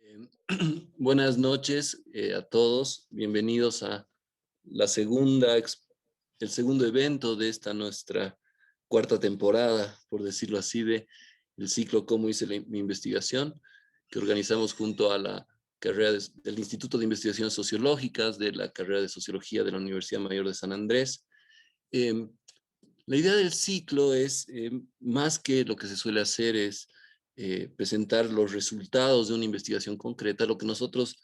Eh, Buenas noches a todos, bienvenidos a la el segundo evento de esta nuestra cuarta temporada, por decirlo así, de el ciclo Cómo hice mi investigación, que organizamos junto a la carrera del Instituto de Investigaciones Sociológicas, de la carrera de Sociología de la Universidad Mayor de San Andrés. Eh, la idea del ciclo es, más que lo que se suele hacer es presentar los resultados de una investigación concreta. Lo que nosotros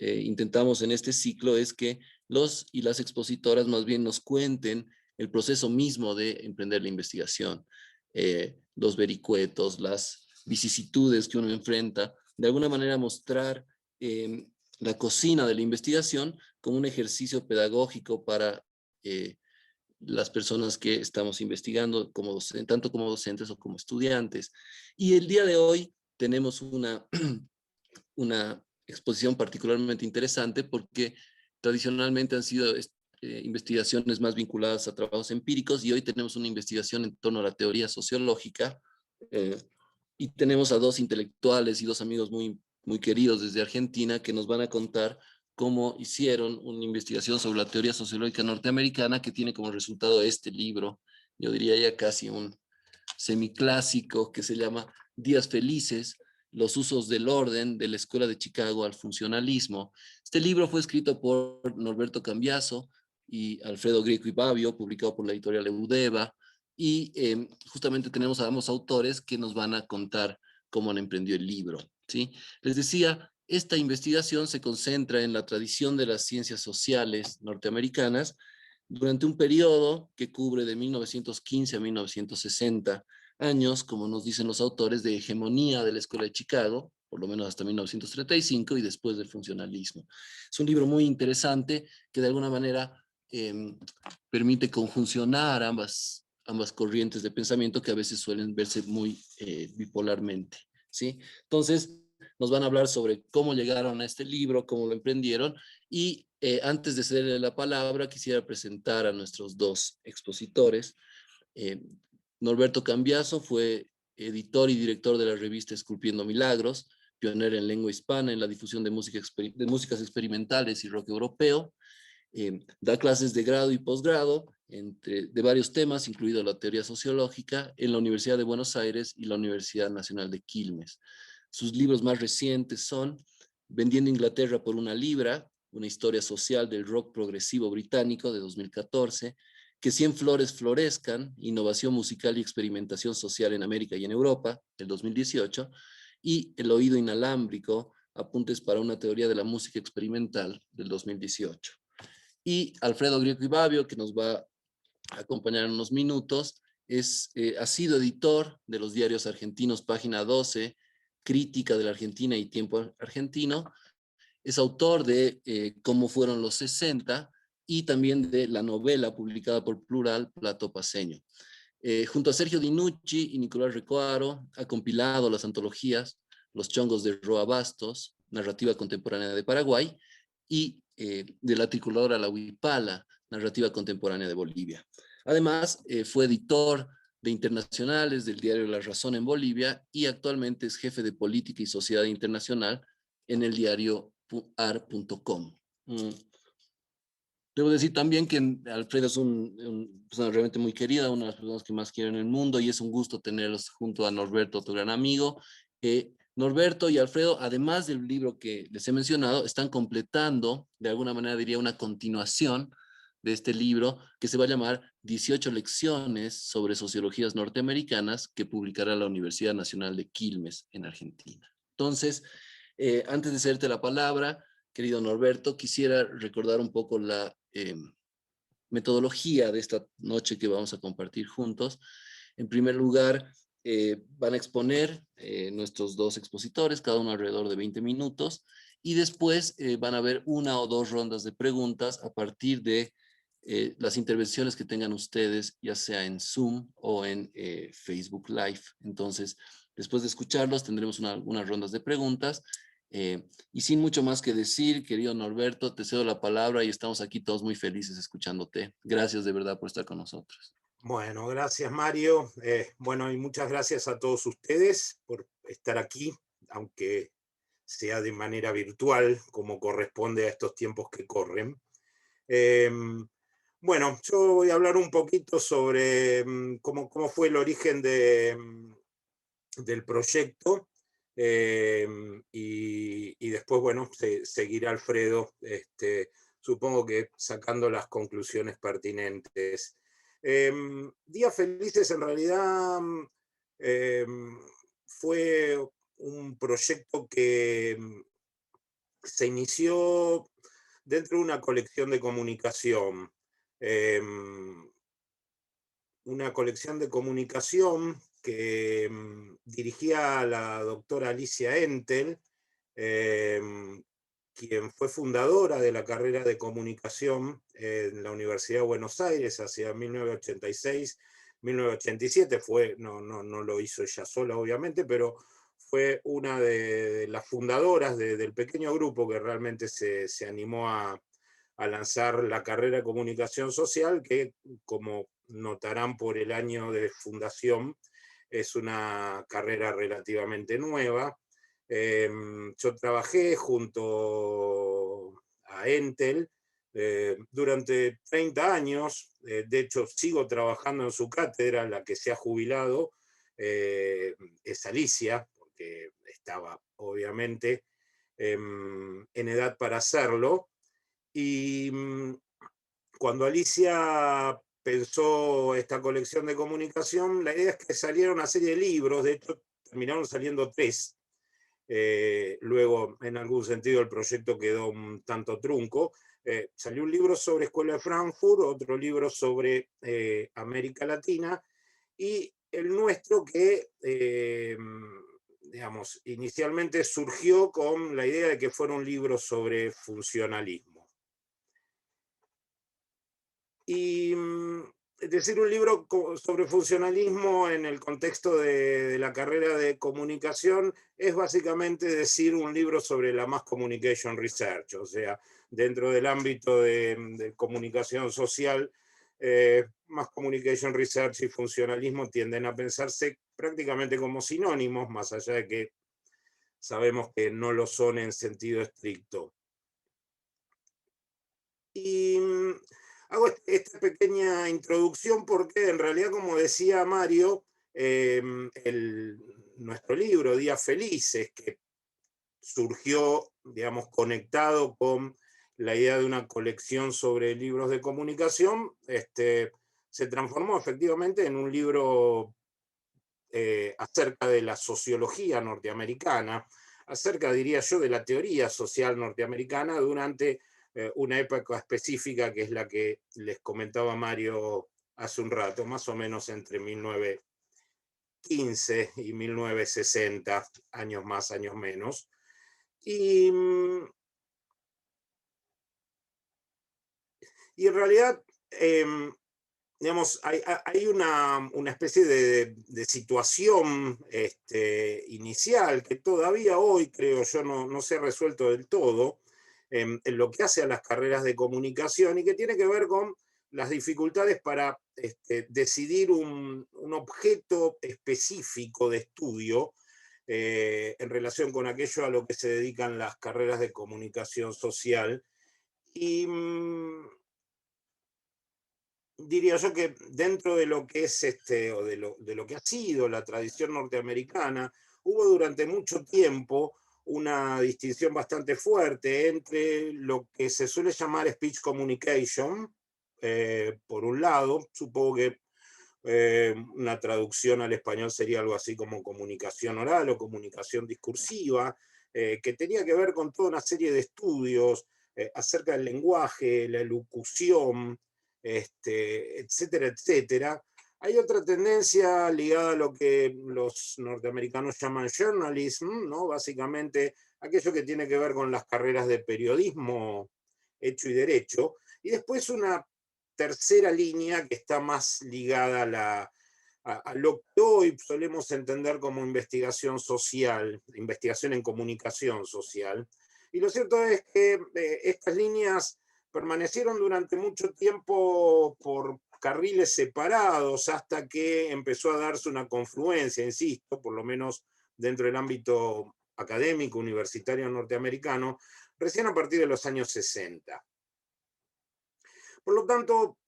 intentamos en este ciclo es que los y las expositoras más bien nos cuenten el proceso mismo de emprender la investigación, los vericuetos, las vicisitudes que uno enfrenta, de alguna manera mostrar la cocina de la investigación como un ejercicio pedagógico para las personas que estamos investigando, tanto como docentes o como estudiantes. Y el día de hoy tenemos una exposición particularmente interesante porque tradicionalmente han sido investigaciones más vinculadas a trabajos empíricos y hoy tenemos una investigación en torno a la teoría sociológica eh, y tenemos a dos intelectuales y dos amigos muy queridos desde Argentina que nos van a contar cómo hicieron una investigación sobre la teoría sociológica norteamericana que tiene como resultado este libro, yo diría ya casi un semiclásico que se llama Días Felices, los usos del orden de la Escuela de Chicago al funcionalismo. Este libro fue escrito por Norberto Cambiaso y Alfredo Grieco y Babio, publicado por la editorial Eudeva, y justamente tenemos a ambos autores que nos van a contar cómo han emprendido el libro, ¿sí? Les decía, esta investigación se concentra en la tradición de las ciencias sociales norteamericanas durante un periodo que cubre de 1915 a 1960 años, como nos dicen los autores, de hegemonía de la Escuela de Chicago, por lo menos hasta 1935 y después del funcionalismo. Es un libro muy interesante que de alguna manera permite conjuncionar ambas corrientes de pensamiento que a veces suelen verse muy bipolarmente, ¿sí? Entonces, nos van a hablar sobre cómo llegaron a este libro, cómo lo emprendieron y antes de cederle la palabra quisiera presentar a nuestros dos expositores. Eh, Norberto Cambiaso fue editor y director de la revista Esculpiendo Milagros, pionera en lengua hispana en la difusión de músicas experimentales y rock europeo. Da clases de grado y posgrado de varios temas, incluido la teoría sociológica, en la Universidad de Buenos Aires y la Universidad Nacional de Quilmes. Sus libros más recientes son Vendiendo Inglaterra por una libra, una historia social del rock progresivo británico de 2014, Que 100 flores florezcan, innovación musical y experimentación social en América y en Europa, del 2018, y El oído inalámbrico, apuntes para una teoría de la música experimental, del 2018. Y Alfredo Grieco y Babio, que nos va a acompañar en unos minutos, ha sido editor de los diarios argentinos Página 12, Crítica de la Argentina y Tiempo Argentino. Es autor de Cómo fueron los 60 y también de la novela publicada por Plural, Plato Paceño. Junto a Sergio Dinucci y Nicolás Recuaro, ha compilado las antologías Los chongos de Roa Bastos, Narrativa Contemporánea de Paraguay, y de la tricolor a la Huipala, Narrativa Contemporánea de Bolivia. Además, fue editor de internacionales del diario La Razón en Bolivia y actualmente es jefe de política y sociedad internacional en el diario ar.com. Debo decir también que Alfredo es una persona realmente muy querida, una de las personas que más quiero en el mundo, y es un gusto tenerlos junto a Norberto, otro gran amigo. Norberto y Alfredo, además del libro que les he mencionado, están completando, de alguna manera diría, una continuación de este libro que se va a llamar 18 lecciones sobre sociologías norteamericanas, que publicará la Universidad Nacional de Quilmes en Argentina. Entonces, antes de hacerte la palabra, querido Norberto, quisiera recordar un poco la metodología de esta noche que vamos a compartir juntos. En primer lugar, van a exponer nuestros dos expositores, cada uno alrededor de 20 minutos, y después van a haber una o dos rondas de preguntas a partir de las intervenciones que tengan ustedes, ya sea en Zoom o en Facebook Live. Entonces, después de escucharlos, tendremos unas rondas de preguntas. Y sin mucho más que decir, querido Norberto, te cedo la palabra y estamos aquí todos muy felices escuchándote. Gracias de verdad por estar con nosotros. Bueno, gracias Mario. Bueno, y muchas gracias a todos ustedes por estar aquí, aunque sea de manera virtual, como corresponde a estos tiempos que corren. Bueno, yo voy a hablar un poquito sobre cómo fue el origen del proyecto, y después, bueno, seguirá Alfredo, supongo que sacando las conclusiones pertinentes. Días Felices en realidad fue un proyecto que se inició dentro de una colección de comunicación. Una colección de comunicación que dirigía la doctora Alicia Entel, quien fue fundadora de la carrera de comunicación en la Universidad de Buenos Aires hacia 1986-1987. No lo hizo ella sola, obviamente, pero fue una de las fundadoras del pequeño grupo que realmente se animó a lanzar la carrera de comunicación social, que, como notarán por el año de fundación, es una carrera relativamente nueva. Yo trabajé junto a Entel durante 30 años, de hecho sigo trabajando en su cátedra. La que se ha jubilado es Alicia, porque estaba obviamente en edad para hacerlo. Y cuando Alicia pensó esta colección de comunicación, la idea es que saliera una serie de libros. De hecho terminaron saliendo 3. Luego, en algún sentido, el proyecto quedó un tanto trunco. Salió un libro sobre Escuela de Frankfurt, otro libro sobre América Latina, y el nuestro que, digamos, inicialmente surgió con la idea de que fuera un libro sobre funcionalismo. Y es decir, un libro sobre funcionalismo en el contexto de la carrera de comunicación es básicamente decir un libro sobre la Mass Communication Research. O sea, dentro del ámbito de comunicación social, Mass Communication Research y funcionalismo tienden a pensarse prácticamente como sinónimos, más allá de que sabemos que no lo son en sentido estricto. Y hago esta pequeña introducción porque, en realidad, como decía Mario, nuestro libro Días Felices, que surgió, digamos, conectado con la idea de una colección sobre libros de comunicación, se transformó efectivamente en un libro acerca de la sociología norteamericana, acerca, diría yo, de la teoría social norteamericana durante una época específica, que es la que les comentaba Mario hace un rato, más o menos entre 1915 y 1960, años más, años menos. Y en realidad, digamos, hay una especie de situación inicial que todavía hoy, creo yo, no se ha resuelto del todo en lo que hace a las carreras de comunicación, y que tiene que ver con las dificultades para decidir un objeto específico de estudio en relación con aquello a lo que se dedican las carreras de comunicación social. Y diría yo que dentro de lo que es o de lo que ha sido la tradición norteamericana, hubo durante mucho tiempo una distinción bastante fuerte entre lo que se suele llamar speech communication, por un lado. Supongo que una traducción al español sería algo así como comunicación oral o comunicación discursiva, que tenía que ver con toda una serie de estudios acerca del lenguaje, la elocución, etcétera, etcétera. Hay otra tendencia ligada a lo que los norteamericanos llaman journalism, ¿no? Básicamente aquello que tiene que ver con las carreras de periodismo hecho y derecho. Y después una tercera línea que está más ligada a lo que hoy solemos entender como investigación social, investigación en comunicación social. Y lo cierto es que estas líneas permanecieron durante mucho tiempo por carriles separados, hasta que empezó a darse una confluencia, insisto, por lo menos dentro del ámbito académico universitario norteamericano recién a partir de los años 60. Por lo tanto,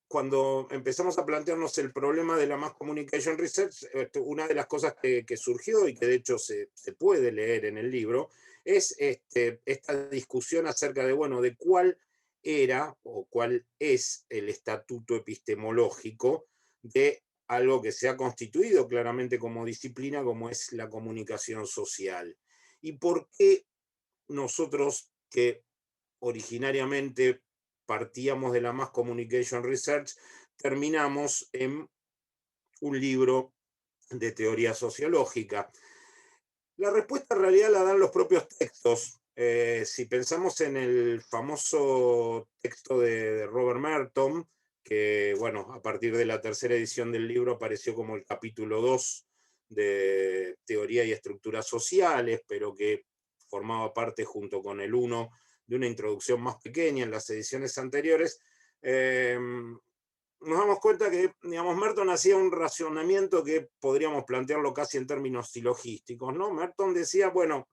cuando empezamos a plantearnos el problema de la Mass Communication Research, una de las cosas que surgió y que de hecho se puede leer en el libro, es esta discusión acerca de, bueno, de cuál era o cuál es el estatuto epistemológico de algo que se ha constituido claramente como disciplina, como es la comunicación social. Y por qué nosotros, que originariamente partíamos de la Mass Communication Research, terminamos en un libro de teoría sociológica. La respuesta en realidad la dan los propios textos. Si pensamos en el famoso texto de Robert Merton, que bueno, a partir de la tercera edición del libro apareció como el capítulo 2 de Teoría y Estructuras Sociales, pero que formaba parte junto con el 1 de una introducción más pequeña en las ediciones anteriores, nos damos cuenta que, digamos, Merton hacía un racionamiento que podríamos plantearlo casi en términos silogísticos, ¿no? Merton decía, bueno,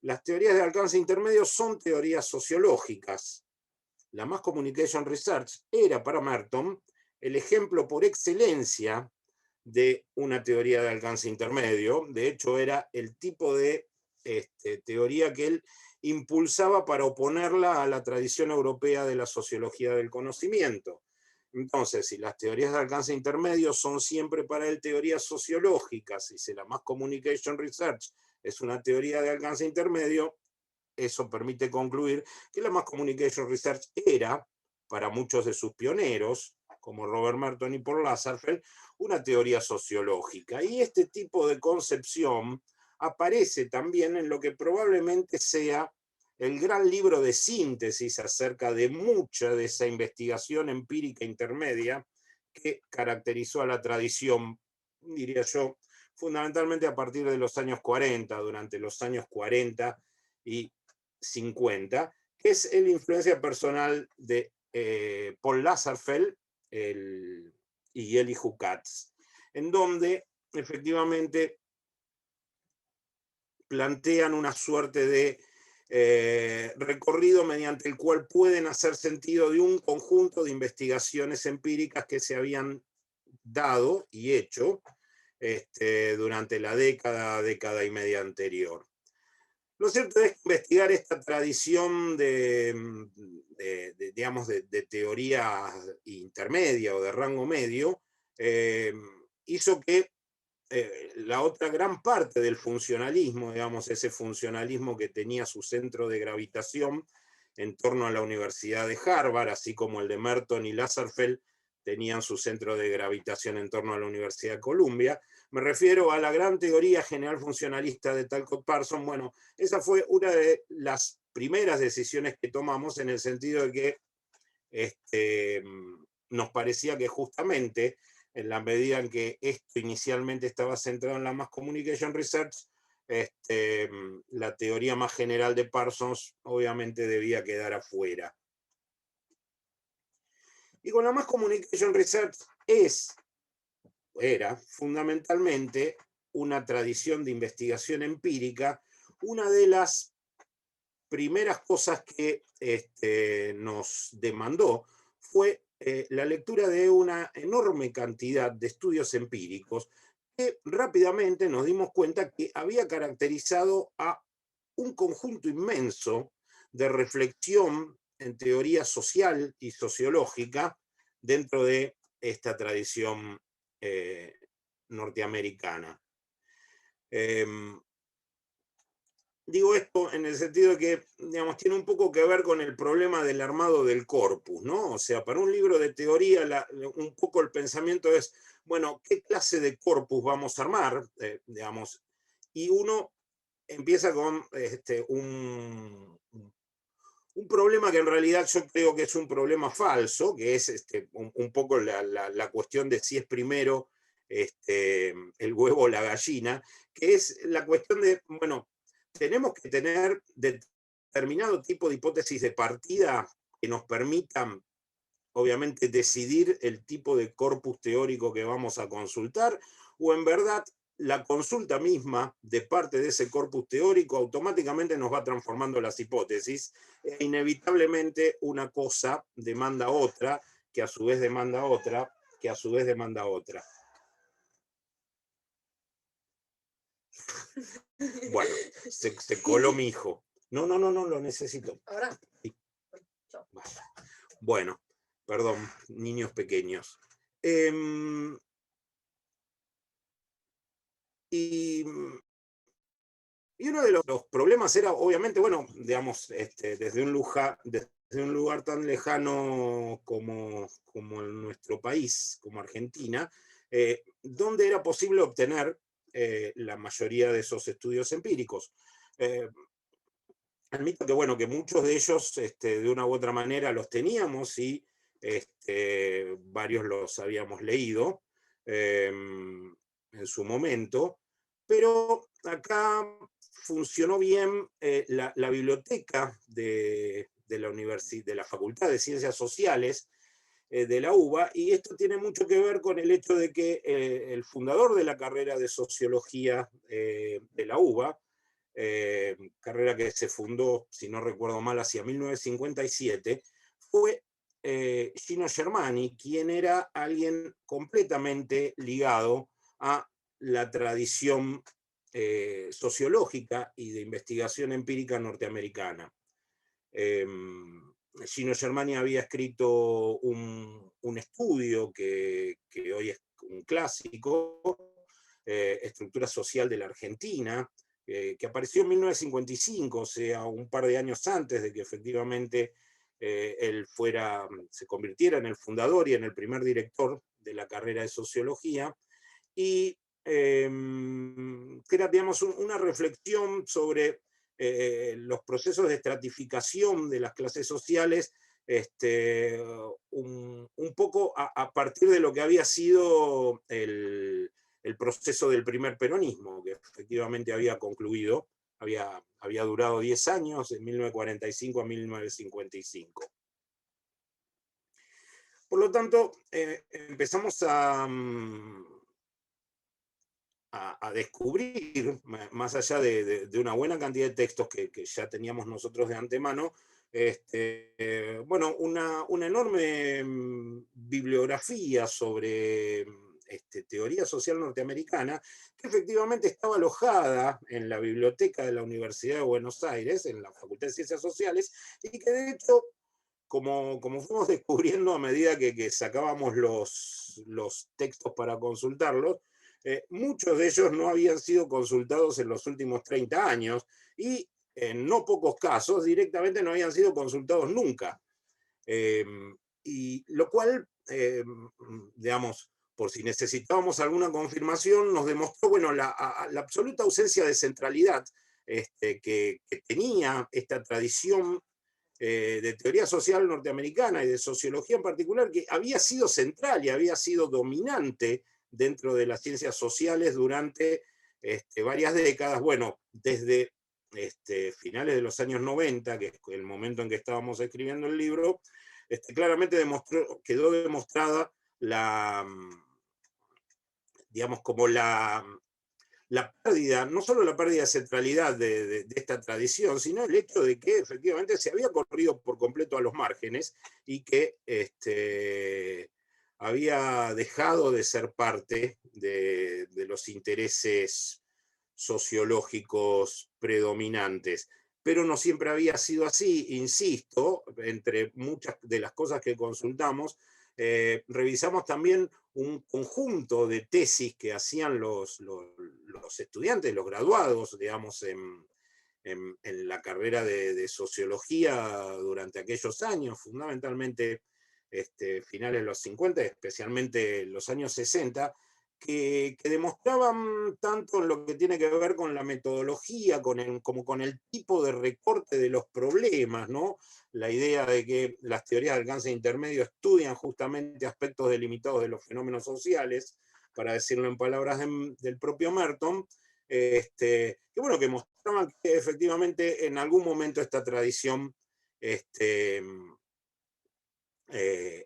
las teorías de alcance intermedio son teorías sociológicas. La Mass Communication Research era para Merton el ejemplo por excelencia de una teoría de alcance intermedio. De hecho, era el tipo de teoría que él impulsaba para oponerla a la tradición europea de la sociología del conocimiento. Entonces, si las teorías de alcance intermedio son siempre para él teorías sociológicas, y si la Mass Communication Research es una teoría de alcance intermedio, eso permite concluir que la Mass Communication Research era, para muchos de sus pioneros, como Robert Merton y Paul Lazarsfeld, una teoría sociológica. Y este tipo de concepción aparece también en lo que probablemente sea el gran libro de síntesis acerca de mucha de esa investigación empírica intermedia que caracterizó a la tradición, diría yo, fundamentalmente a partir de los años 40, durante los años 40 y 50, que es la influencia personal de Paul Lazarsfeld y Elihu Katz, en donde efectivamente plantean una suerte de recorrido mediante el cual pueden hacer sentido de un conjunto de investigaciones empíricas que se habían dado y hecho durante la década y media anterior. Lo cierto es que investigar esta tradición digamos, de teoría intermedia o de rango medio hizo que la otra gran parte del funcionalismo, digamos, ese funcionalismo que tenía su centro de gravitación en torno a la Universidad de Harvard, así como el de Merton y Lazarsfeld tenían su centro de gravitación en torno a la Universidad de Columbia. Me refiero a la gran teoría general funcionalista de Talcott Parsons. Bueno, esa fue una de las primeras decisiones que tomamos en el sentido de que nos parecía que justamente en la medida en que esto inicialmente estaba centrado en la Mass Communication Research, la teoría más general de Parsons obviamente debía quedar afuera. Y con la Mass Communication Research era fundamentalmente una tradición de investigación empírica. Una de las primeras cosas que nos demandó fue la lectura de una enorme cantidad de estudios empíricos que rápidamente nos dimos cuenta que había caracterizado a un conjunto inmenso de reflexión en teoría social y sociológica dentro de esta tradición norteamericana. Digo esto en el sentido de que, digamos, tiene un poco que ver con el problema del armado del corpus, ¿no? O sea, para un libro de teoría, un poco el pensamiento es, bueno, ¿qué clase de corpus vamos a armar? Digamos, y uno empieza con un problema que en realidad yo creo que es un problema falso, que es un poco la cuestión de si es primero el huevo o la gallina, que es la cuestión de, bueno, tenemos que tener determinado tipo de hipótesis de partida que nos permitan, obviamente, decidir el tipo de corpus teórico que vamos a consultar, o en verdad la consulta misma de parte de ese corpus teórico automáticamente nos va transformando las hipótesis, e inevitablemente una cosa demanda otra, que a su vez demanda otra, que a su vez demanda otra. Bueno, se coló mi hijo. No, lo necesito. Ahora. Sí. Bueno, perdón, niños pequeños. Y uno de los problemas era, obviamente, bueno, digamos, desde un lugar tan lejano como en nuestro país, como Argentina, donde era posible obtener la mayoría de esos estudios empíricos. Admito que, bueno, que muchos de ellos, de una u otra manera, los teníamos y varios los habíamos leído en su momento, pero acá funcionó bien la biblioteca de la Facultad de Ciencias Sociales de la UBA, y esto tiene mucho que ver con el hecho de que el fundador de la carrera de Sociología de la UBA, carrera que se fundó, si no recuerdo mal, hacia 1957, fue Gino Germani, quien era alguien completamente ligado a la tradición sociológica y de investigación empírica norteamericana. Gino Germani había escrito un estudio que hoy es un clásico, Estructura Social de la Argentina, que apareció en 1955, o sea, un par de años antes de que efectivamente él se convirtiera en el fundador y en el primer director de la carrera de Sociología, y que era, digamos, una reflexión sobre los procesos de estratificación de las clases sociales, un poco a partir de lo que había sido el proceso del primer peronismo, que efectivamente había concluido, había durado 10 años, de 1945 a 1955. Por lo tanto, empezamos a descubrir, más allá de una buena cantidad de textos que ya teníamos nosotros de antemano, bueno, una enorme bibliografía sobre teoría social norteamericana, que efectivamente estaba alojada en la biblioteca de la Universidad de Buenos Aires, en la Facultad de Ciencias Sociales, y que de hecho, como fuimos descubriendo a medida que sacábamos los textos para consultarlos, muchos de ellos no habían sido consultados en los últimos 30 años y en no pocos casos directamente no habían sido consultados nunca. Y lo cual, digamos, por si necesitábamos alguna confirmación, nos demostró, bueno, la absoluta ausencia de centralidad que tenía esta tradición de teoría social norteamericana y de sociología en particular, que había sido central y había sido dominante dentro de las ciencias sociales durante varias décadas, bueno, desde finales de los años 90, que es el momento en que estábamos escribiendo el libro, claramente quedó demostrada digamos, como la pérdida, no solo la pérdida de centralidad de esta tradición, sino el hecho de que efectivamente se había corrido por completo a los márgenes y que había dejado de ser parte de los intereses sociológicos predominantes. Pero no siempre había sido así, insisto, entre muchas de las cosas que consultamos, revisamos también un conjunto de tesis que hacían los estudiantes, los graduados, digamos, en la carrera de sociología durante aquellos años, fundamentalmente finales de los 50, especialmente los años 60, que demostraban tanto en lo que tiene que ver con la metodología, como con el tipo de recorte de los problemas, ¿no? La idea de que las teorías de alcance intermedio estudian justamente aspectos delimitados de los fenómenos sociales, para decirlo en palabras del propio Merton, que bueno, que mostraban que efectivamente en algún momento esta tradición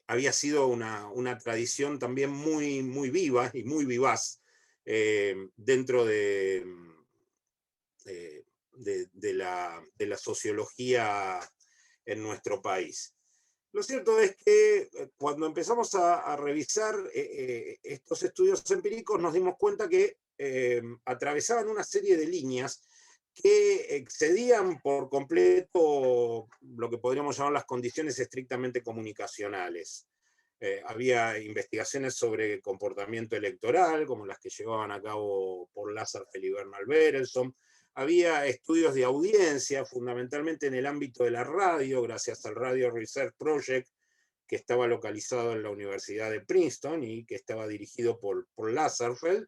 había sido una tradición también muy, muy viva y muy vivaz, dentro de la sociología en nuestro país. Lo cierto es que cuando empezamos a revisar estos estudios empíricos nos dimos cuenta que atravesaban una serie de líneas que excedían por completo lo que podríamos llamar las condiciones estrictamente comunicacionales. Había investigaciones sobre comportamiento electoral, como las que llevaban a cabo Paul Lasserfeld y Bernard Berenson. Había estudios de audiencia, fundamentalmente en el ámbito de la radio, gracias al Radio Research Project, que estaba localizado en la Universidad de Princeton y que estaba dirigido por Lasserfeld.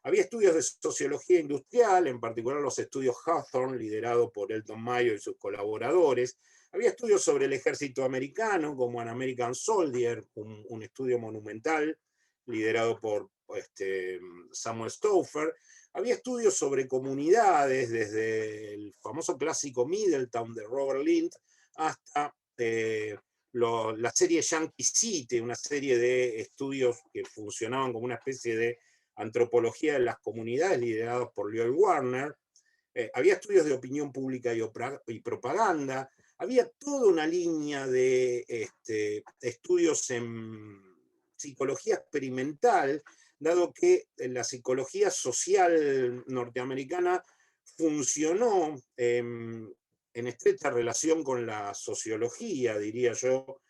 Había estudios de sociología industrial, en particular los estudios Hawthorne, liderado por Elton Mayo y sus colaboradores. Había estudios sobre el ejército americano, como An American Soldier, un estudio monumental, liderado por Samuel Stauffer. Había estudios sobre comunidades, desde el famoso clásico Middletown de Robert Lind, hasta la serie Yankee City, una serie de estudios que funcionaban como una especie de antropología de las comunidades, liderados por Lloyd Warner. Había estudios de opinión pública y propaganda. Había toda una línea de estudios en psicología experimental, dado que la psicología social norteamericana funcionó en estrecha relación con la sociología, diría yo,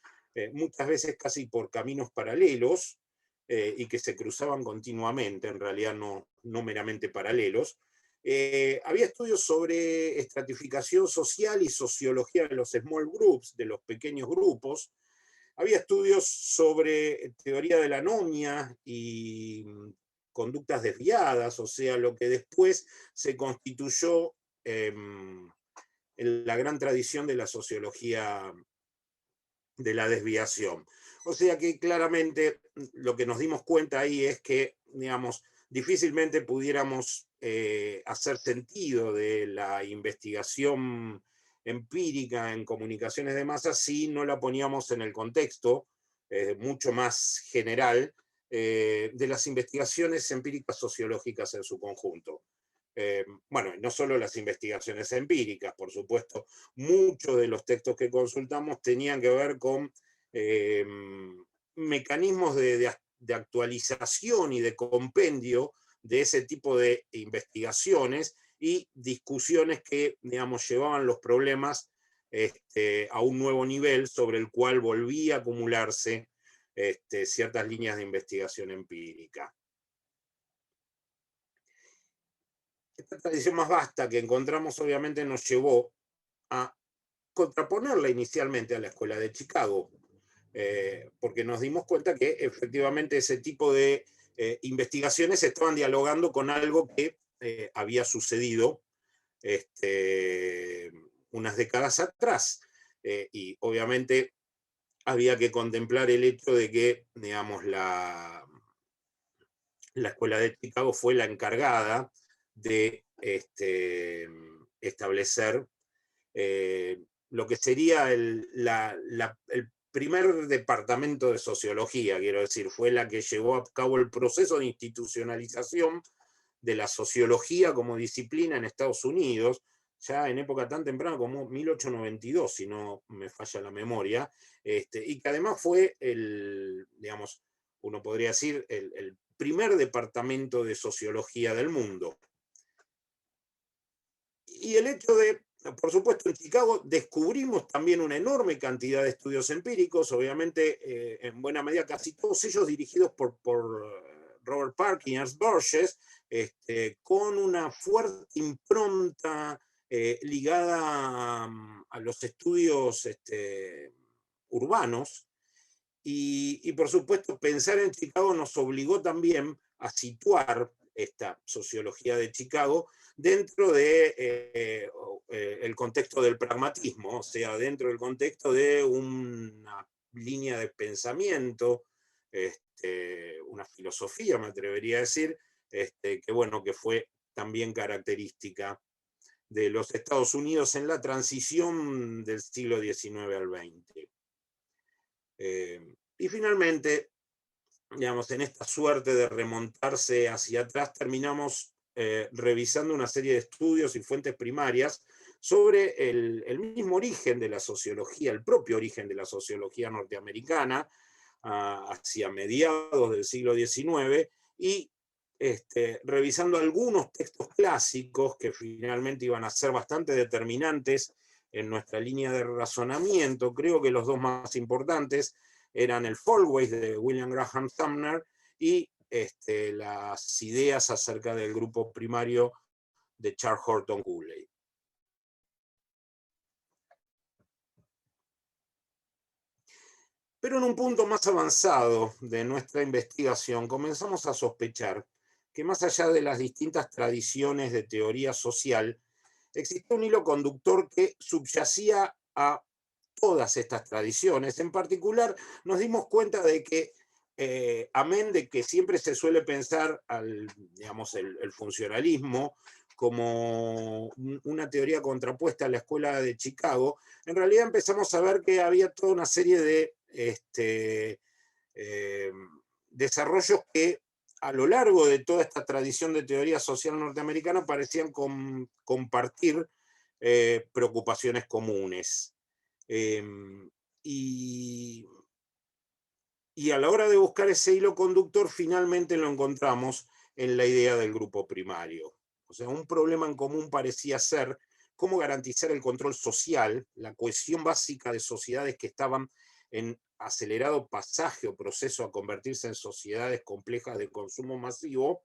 muchas veces casi por caminos paralelos, y que se cruzaban continuamente, en realidad no meramente paralelos. Había estudios sobre estratificación social y sociología de los small groups, de los pequeños grupos. Había estudios sobre teoría de la anomia y conductas desviadas, o sea, lo que después se constituyó en la gran tradición de la sociología de la desviación. O sea que claramente lo que nos dimos cuenta ahí es que, digamos, difícilmente pudiéramos hacer sentido de la investigación empírica en comunicaciones de masa si no la poníamos en el contexto mucho más general de las investigaciones empíricas sociológicas en su conjunto. Bueno, no solo las investigaciones empíricas, por supuesto, muchos de los textos que consultamos tenían que ver con mecanismos de actualización y de compendio de ese tipo de investigaciones y discusiones que, digamos, llevaban los problemas a un nuevo nivel sobre el cual volvía a acumularse ciertas líneas de investigación empírica. Esta tradición más vasta que encontramos obviamente nos llevó a contraponerla inicialmente a la Escuela de Chicago, porque nos dimos cuenta que efectivamente ese tipo de investigaciones estaban dialogando con algo que había sucedido unas décadas atrás, y obviamente había que contemplar el hecho de que, digamos, la Escuela de Chicago fue la encargada de establecer lo que sería el primer departamento de sociología, quiero decir, fue la que llevó a cabo el proceso de institucionalización de la sociología como disciplina en Estados Unidos, ya en época tan temprana como 1892, si no me falla la memoria, y que además fue digamos, uno podría decir, el primer departamento de sociología del mundo. Y el hecho de, por supuesto, en Chicago descubrimos también una enorme cantidad de estudios empíricos, obviamente en buena medida casi todos ellos dirigidos por Robert Park y Ernst Borges, con una fuerte impronta ligada a los estudios urbanos. Y por supuesto, pensar en Chicago nos obligó también a situar esta sociología de Chicago dentro de el contexto del pragmatismo, o sea, dentro del contexto de una línea de pensamiento, una filosofía, me atrevería a decir, que bueno, que fue también característica de los Estados Unidos en la transición del siglo XIX al XX. Y finalmente, digamos, en esta suerte de remontarse hacia atrás, terminamos revisando una serie de estudios y fuentes primarias sobre el mismo origen de la sociología, el propio origen de la sociología norteamericana, hacia mediados del siglo XIX, y revisando algunos textos clásicos que finalmente iban a ser bastante determinantes en nuestra línea de razonamiento. Creo que los dos más importantes eran el Folkways de William Graham Sumner y las ideas acerca del grupo primario de Charles Horton Cooley. Pero en un punto más avanzado de nuestra investigación comenzamos a sospechar que más allá de las distintas tradiciones de teoría social, existía un hilo conductor que subyacía a todas estas tradiciones. En particular, nos dimos cuenta de que, amén de que siempre se suele pensar digamos, el funcionalismo como una teoría contrapuesta a la escuela de Chicago, en realidad empezamos a ver que había toda una serie de desarrollos que a lo largo de toda esta tradición de teoría social norteamericana parecían compartir preocupaciones comunes. Y a la hora de buscar ese hilo conductor, finalmente lo encontramos en la idea del grupo primario. O sea, un problema en común parecía ser cómo garantizar el control social, la cohesión básica de sociedades que estaban en acelerado pasaje o proceso a convertirse en sociedades complejas de consumo masivo,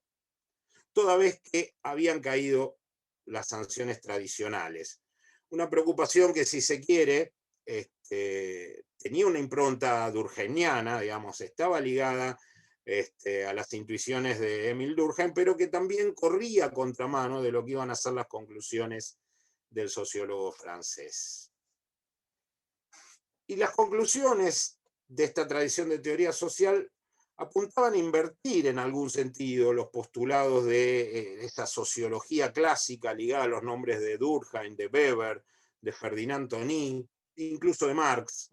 toda vez que habían caído las sanciones tradicionales. Una preocupación que, si se quiere, tenía una impronta durkheimiana, digamos, estaba ligada a las intuiciones de Émile Durkheim, pero que también corría a contramano de lo que iban a ser las conclusiones del sociólogo francés. Y las conclusiones de esta tradición de teoría social apuntaban a invertir en algún sentido los postulados de esa sociología clásica ligada a los nombres de Durkheim, de Weber, de Ferdinand Tony, incluso de Marx,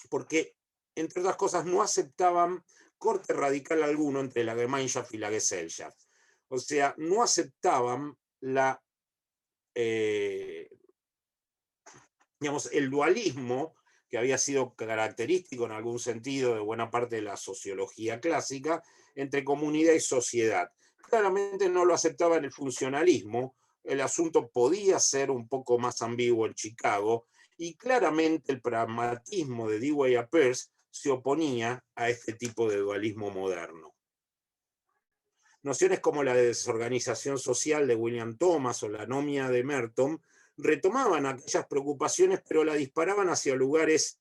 porque, entre otras cosas, no aceptaban corte radical alguno entre la Gemeinschaft y la Gesellschaft. O sea, no aceptaban digamos, el dualismo que había sido característico en algún sentido de buena parte de la sociología clásica entre comunidad y sociedad. Claramente no lo aceptaba en el funcionalismo, el asunto podía ser un poco más ambiguo en Chicago, y claramente el pragmatismo de Dewey a Peirce se oponía a este tipo de dualismo moderno. Nociones como la desorganización social de William Thomas o la anomia de Merton retomaban aquellas preocupaciones, pero la disparaban hacia lugares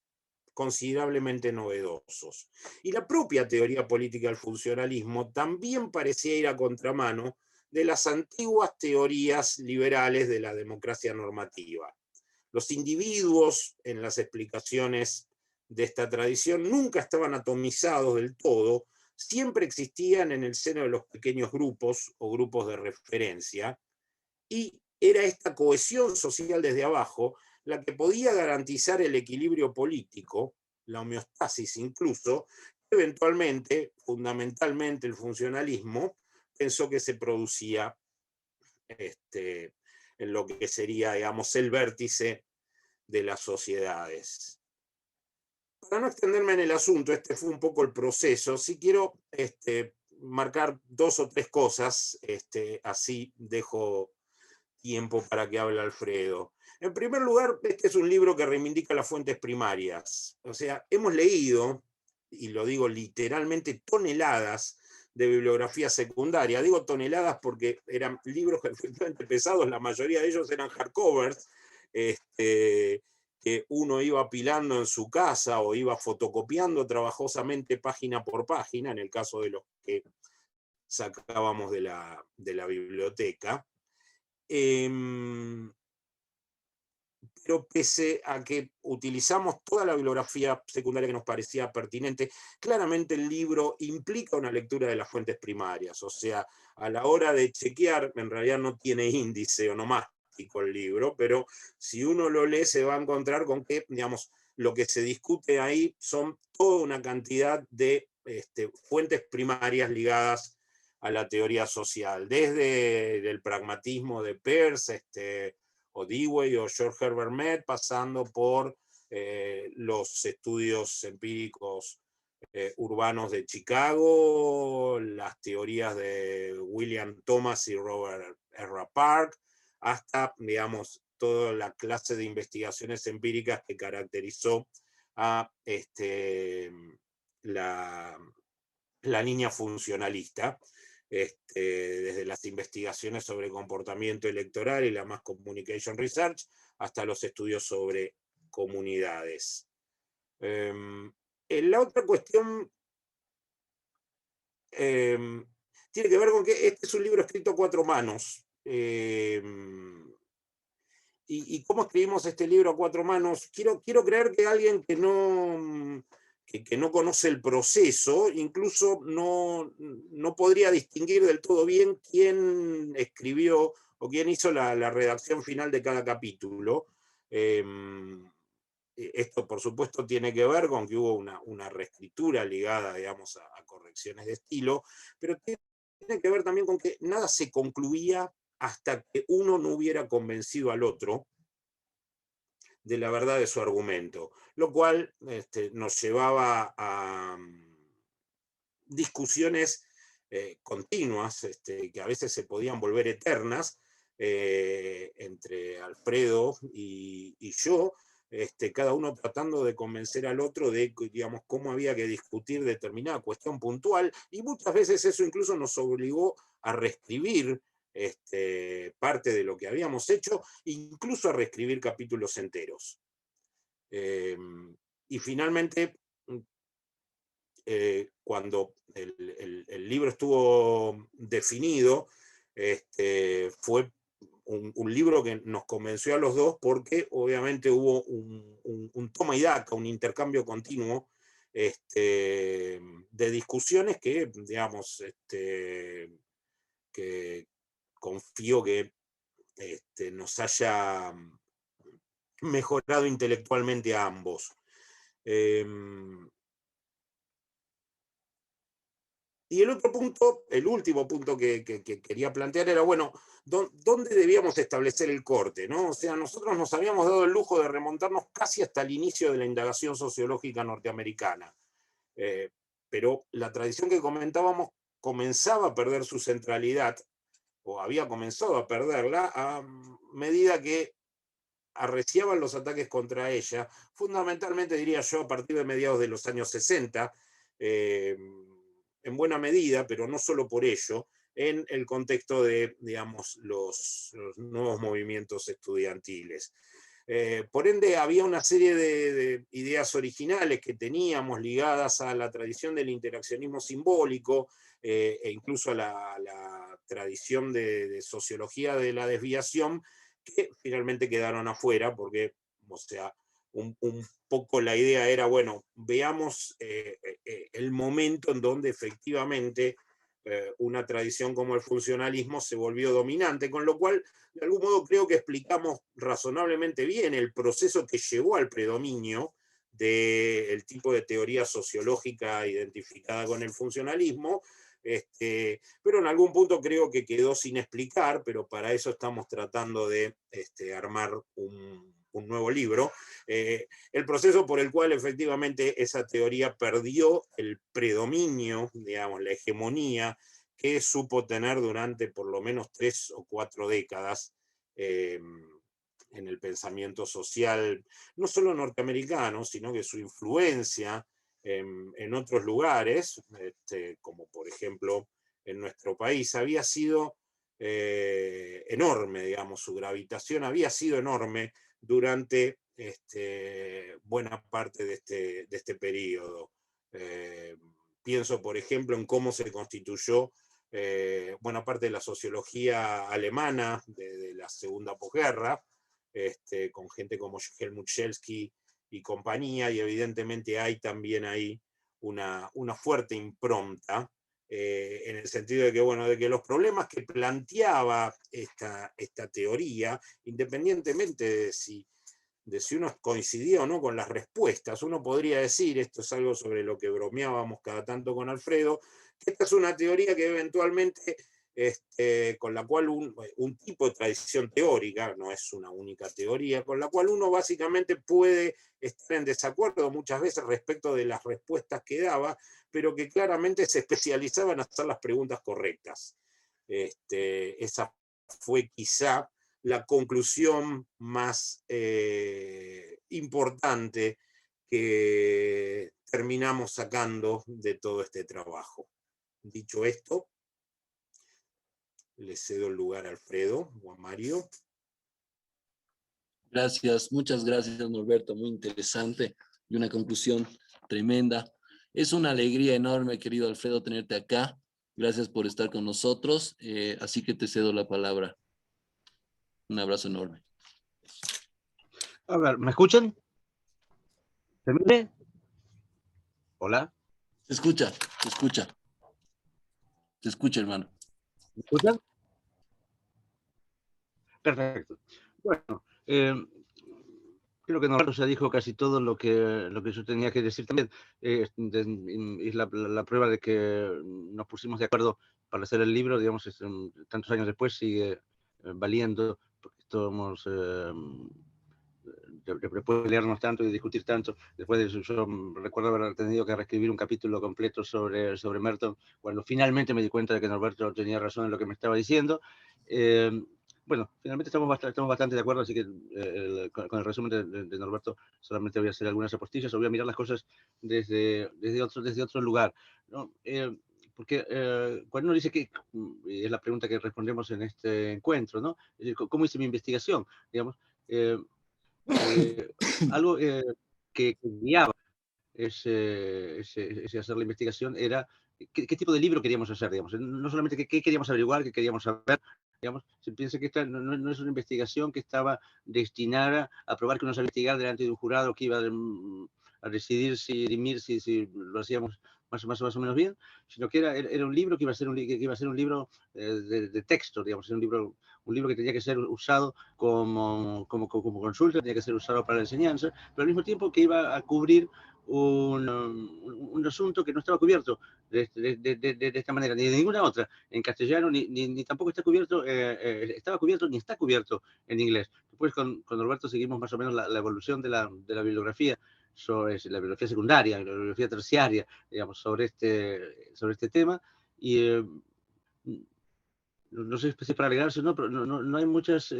considerablemente novedosos. Y la propia teoría política del funcionalismo también parecía ir a contramano de las antiguas teorías liberales de la democracia normativa. Los individuos, en las explicaciones de esta tradición, nunca estaban atomizados del todo, siempre existían en el seno de los pequeños grupos o grupos de referencia, y era esta cohesión social desde abajo la que podía garantizar el equilibrio político, la homeostasis incluso, que eventualmente, fundamentalmente el funcionalismo, pensó que se producía en lo que sería, digamos, el vértice de las sociedades. Para no extenderme en el asunto, este fue un poco el proceso. Sí quiero marcar 2 o 3 cosas, así dejo tiempo para que hable Alfredo. En primer lugar, este es un libro que reivindica las fuentes primarias. O sea, hemos leído, y lo digo literalmente, toneladas de bibliografía secundaria. Digo toneladas porque eran libros efectivamente pesados, la mayoría de ellos eran hardcovers, que uno iba apilando en su casa o iba fotocopiando trabajosamente página por página, en el caso de los que sacábamos de la biblioteca. Pero pese a que utilizamos toda la bibliografía secundaria que nos parecía pertinente, claramente el libro implica una lectura de las fuentes primarias. O sea, a la hora de chequear, en realidad no tiene índice onomástico el libro, pero si uno lo lee se va a encontrar con que, digamos, lo que se discute ahí son toda una cantidad de fuentes primarias ligadas a la teoría social, desde el pragmatismo de Peirce, o Dewey o George Herbert Mead, pasando por los estudios empíricos urbanos de Chicago, las teorías de William Thomas y Robert R. Park, hasta, digamos, toda la clase de investigaciones empíricas que caracterizó a la línea funcionalista, desde las investigaciones sobre comportamiento electoral y la mass communication research, hasta los estudios sobre comunidades. La otra cuestión tiene que ver con que este es un libro escrito a 4 manos. ¿Y cómo escribimos este libro a 4 manos? Quiero creer que alguien que no conoce el proceso, incluso no podría distinguir del todo bien quién escribió o quién hizo la redacción final de cada capítulo. Esto, por supuesto, tiene que ver con que hubo una reescritura ligada, digamos, a correcciones de estilo, pero tiene que ver también con que nada se concluía hasta que uno no hubiera convencido al otro de la verdad de su argumento, lo cual nos llevaba a discusiones continuas, que a veces se podían volver eternas, entre Alfredo y yo, cada uno tratando de convencer al otro de, digamos, cómo había que discutir determinada cuestión puntual, y muchas veces eso incluso nos obligó a reescribir parte de lo que habíamos hecho, incluso a reescribir capítulos enteros. Y finalmente, cuando el libro estuvo definido, fue un libro que nos convenció a los dos, porque obviamente hubo un toma y daca, un intercambio continuo de discusiones que, digamos, que confío que nos haya mejorado intelectualmente a ambos. Y el otro punto, el último punto que quería plantear era, bueno, ¿dónde debíamos establecer el corte, ¿no? O sea, nosotros nos habíamos dado el lujo de remontarnos casi hasta el inicio de la indagación sociológica norteamericana. Pero la tradición que comentábamos comenzaba a perder su centralidad, o había comenzado a perderla, a medida que arreciaban los ataques contra ella, fundamentalmente, diría yo, a partir de mediados de los años 60, en buena medida, pero no solo por ello, en el contexto de, digamos, los nuevos movimientos estudiantiles. Por ende, había una serie de ideas originales que teníamos ligadas a la tradición del interaccionismo simbólico, e incluso a la tradición de sociología de la desviación, que finalmente quedaron afuera, porque, o sea, un poco la idea era, bueno, veamos el momento en donde efectivamente una tradición como el funcionalismo se volvió dominante, con lo cual, de algún modo, creo que explicamos razonablemente bien el proceso que llevó al predominio del tipo de teoría sociológica identificada con el funcionalismo, pero en algún punto creo que quedó sin explicar, pero para eso estamos tratando de armar un nuevo libro. El proceso por el cual efectivamente esa teoría perdió el predominio, digamos, la hegemonía que supo tener durante por lo menos 3 o 4 décadas en el pensamiento social, no solo norteamericano, sino que su influencia en otros lugares, como por ejemplo en nuestro país, había sido enorme, digamos, su gravitación había sido enorme durante buena parte de este periodo. Pienso, por ejemplo, en cómo se constituyó buena parte de la sociología alemana de la segunda posguerra, con gente como Helmut Schelsky y compañía, y evidentemente hay también ahí una fuerte impronta, en el sentido de que, bueno, de que los problemas que planteaba esta teoría, independientemente de si de si uno coincidía o no con las respuestas. Uno podría decir, esto es algo sobre lo que bromeábamos cada tanto con Alfredo, que esta es una teoría que eventualmente, con la cual un tipo de tradición teórica, no es una única teoría, con la cual uno básicamente puede estar en desacuerdo muchas veces respecto de las respuestas que daba, pero que claramente se especializaba en hacer las preguntas correctas. Esa fue quizá la conclusión más importante que terminamos sacando de todo este trabajo. Dicho esto, le cedo el lugar a Alfredo o a Mario. Gracias, muchas gracias, Norberto, muy interesante y una conclusión tremenda. Es una alegría enorme, querido Alfredo, tenerte acá. Gracias por estar con nosotros, así que te cedo la palabra. Un abrazo enorme. A ver, ¿me escuchan? ¿Se me ve? Hola. Se escucha, se escucha. Se escucha, hermano. ¿Me escuchan? Perfecto. Bueno, creo que Norberto ya dijo casi todo lo que yo tenía que decir también. Es la prueba de que nos pusimos de acuerdo para hacer el libro, digamos, tantos años después sigue valiendo, porque estamos, después de leernos tanto y discutir tanto, después de eso, yo recuerdo haber tenido que reescribir un capítulo completo sobre Merton, cuando finalmente me di cuenta de que Norberto tenía razón en lo que me estaba diciendo. Bueno, finalmente estamos bastante de acuerdo, así que con el resumen de Norberto solamente voy a hacer algunas apostillas o voy a mirar las cosas desde otro lugar, ¿no? Porque cuando uno dice que, y es la pregunta que respondemos en este encuentro, ¿no? Es decir, ¿cómo hice mi investigación? Digamos, algo que guiaba ese hacer la investigación era qué tipo de libro queríamos hacer, digamos. No solamente qué queríamos averiguar, qué queríamos saber, digamos. Se piensa que esta no es una investigación que estaba destinada a probar que uno sabía investigar delante de un jurado que iba a decidir si lo hacíamos más o menos bien, sino que era un libro que iba a ser un libro de texto, digamos, un libro que tenía que ser usado como consulta, tenía que ser usado para la enseñanza, pero al mismo tiempo que iba a cubrir un asunto que no estaba cubierto de esta manera, ni de ninguna otra, en castellano, ni tampoco estaba cubierto, ni está cubierto en inglés. Después con Roberto seguimos más o menos la evolución de la bibliografía, sobre la bibliografía secundaria, la bibliografía terciaria, digamos, sobre este tema, y no sé si para alegrarse o no, pero no hay muchas, si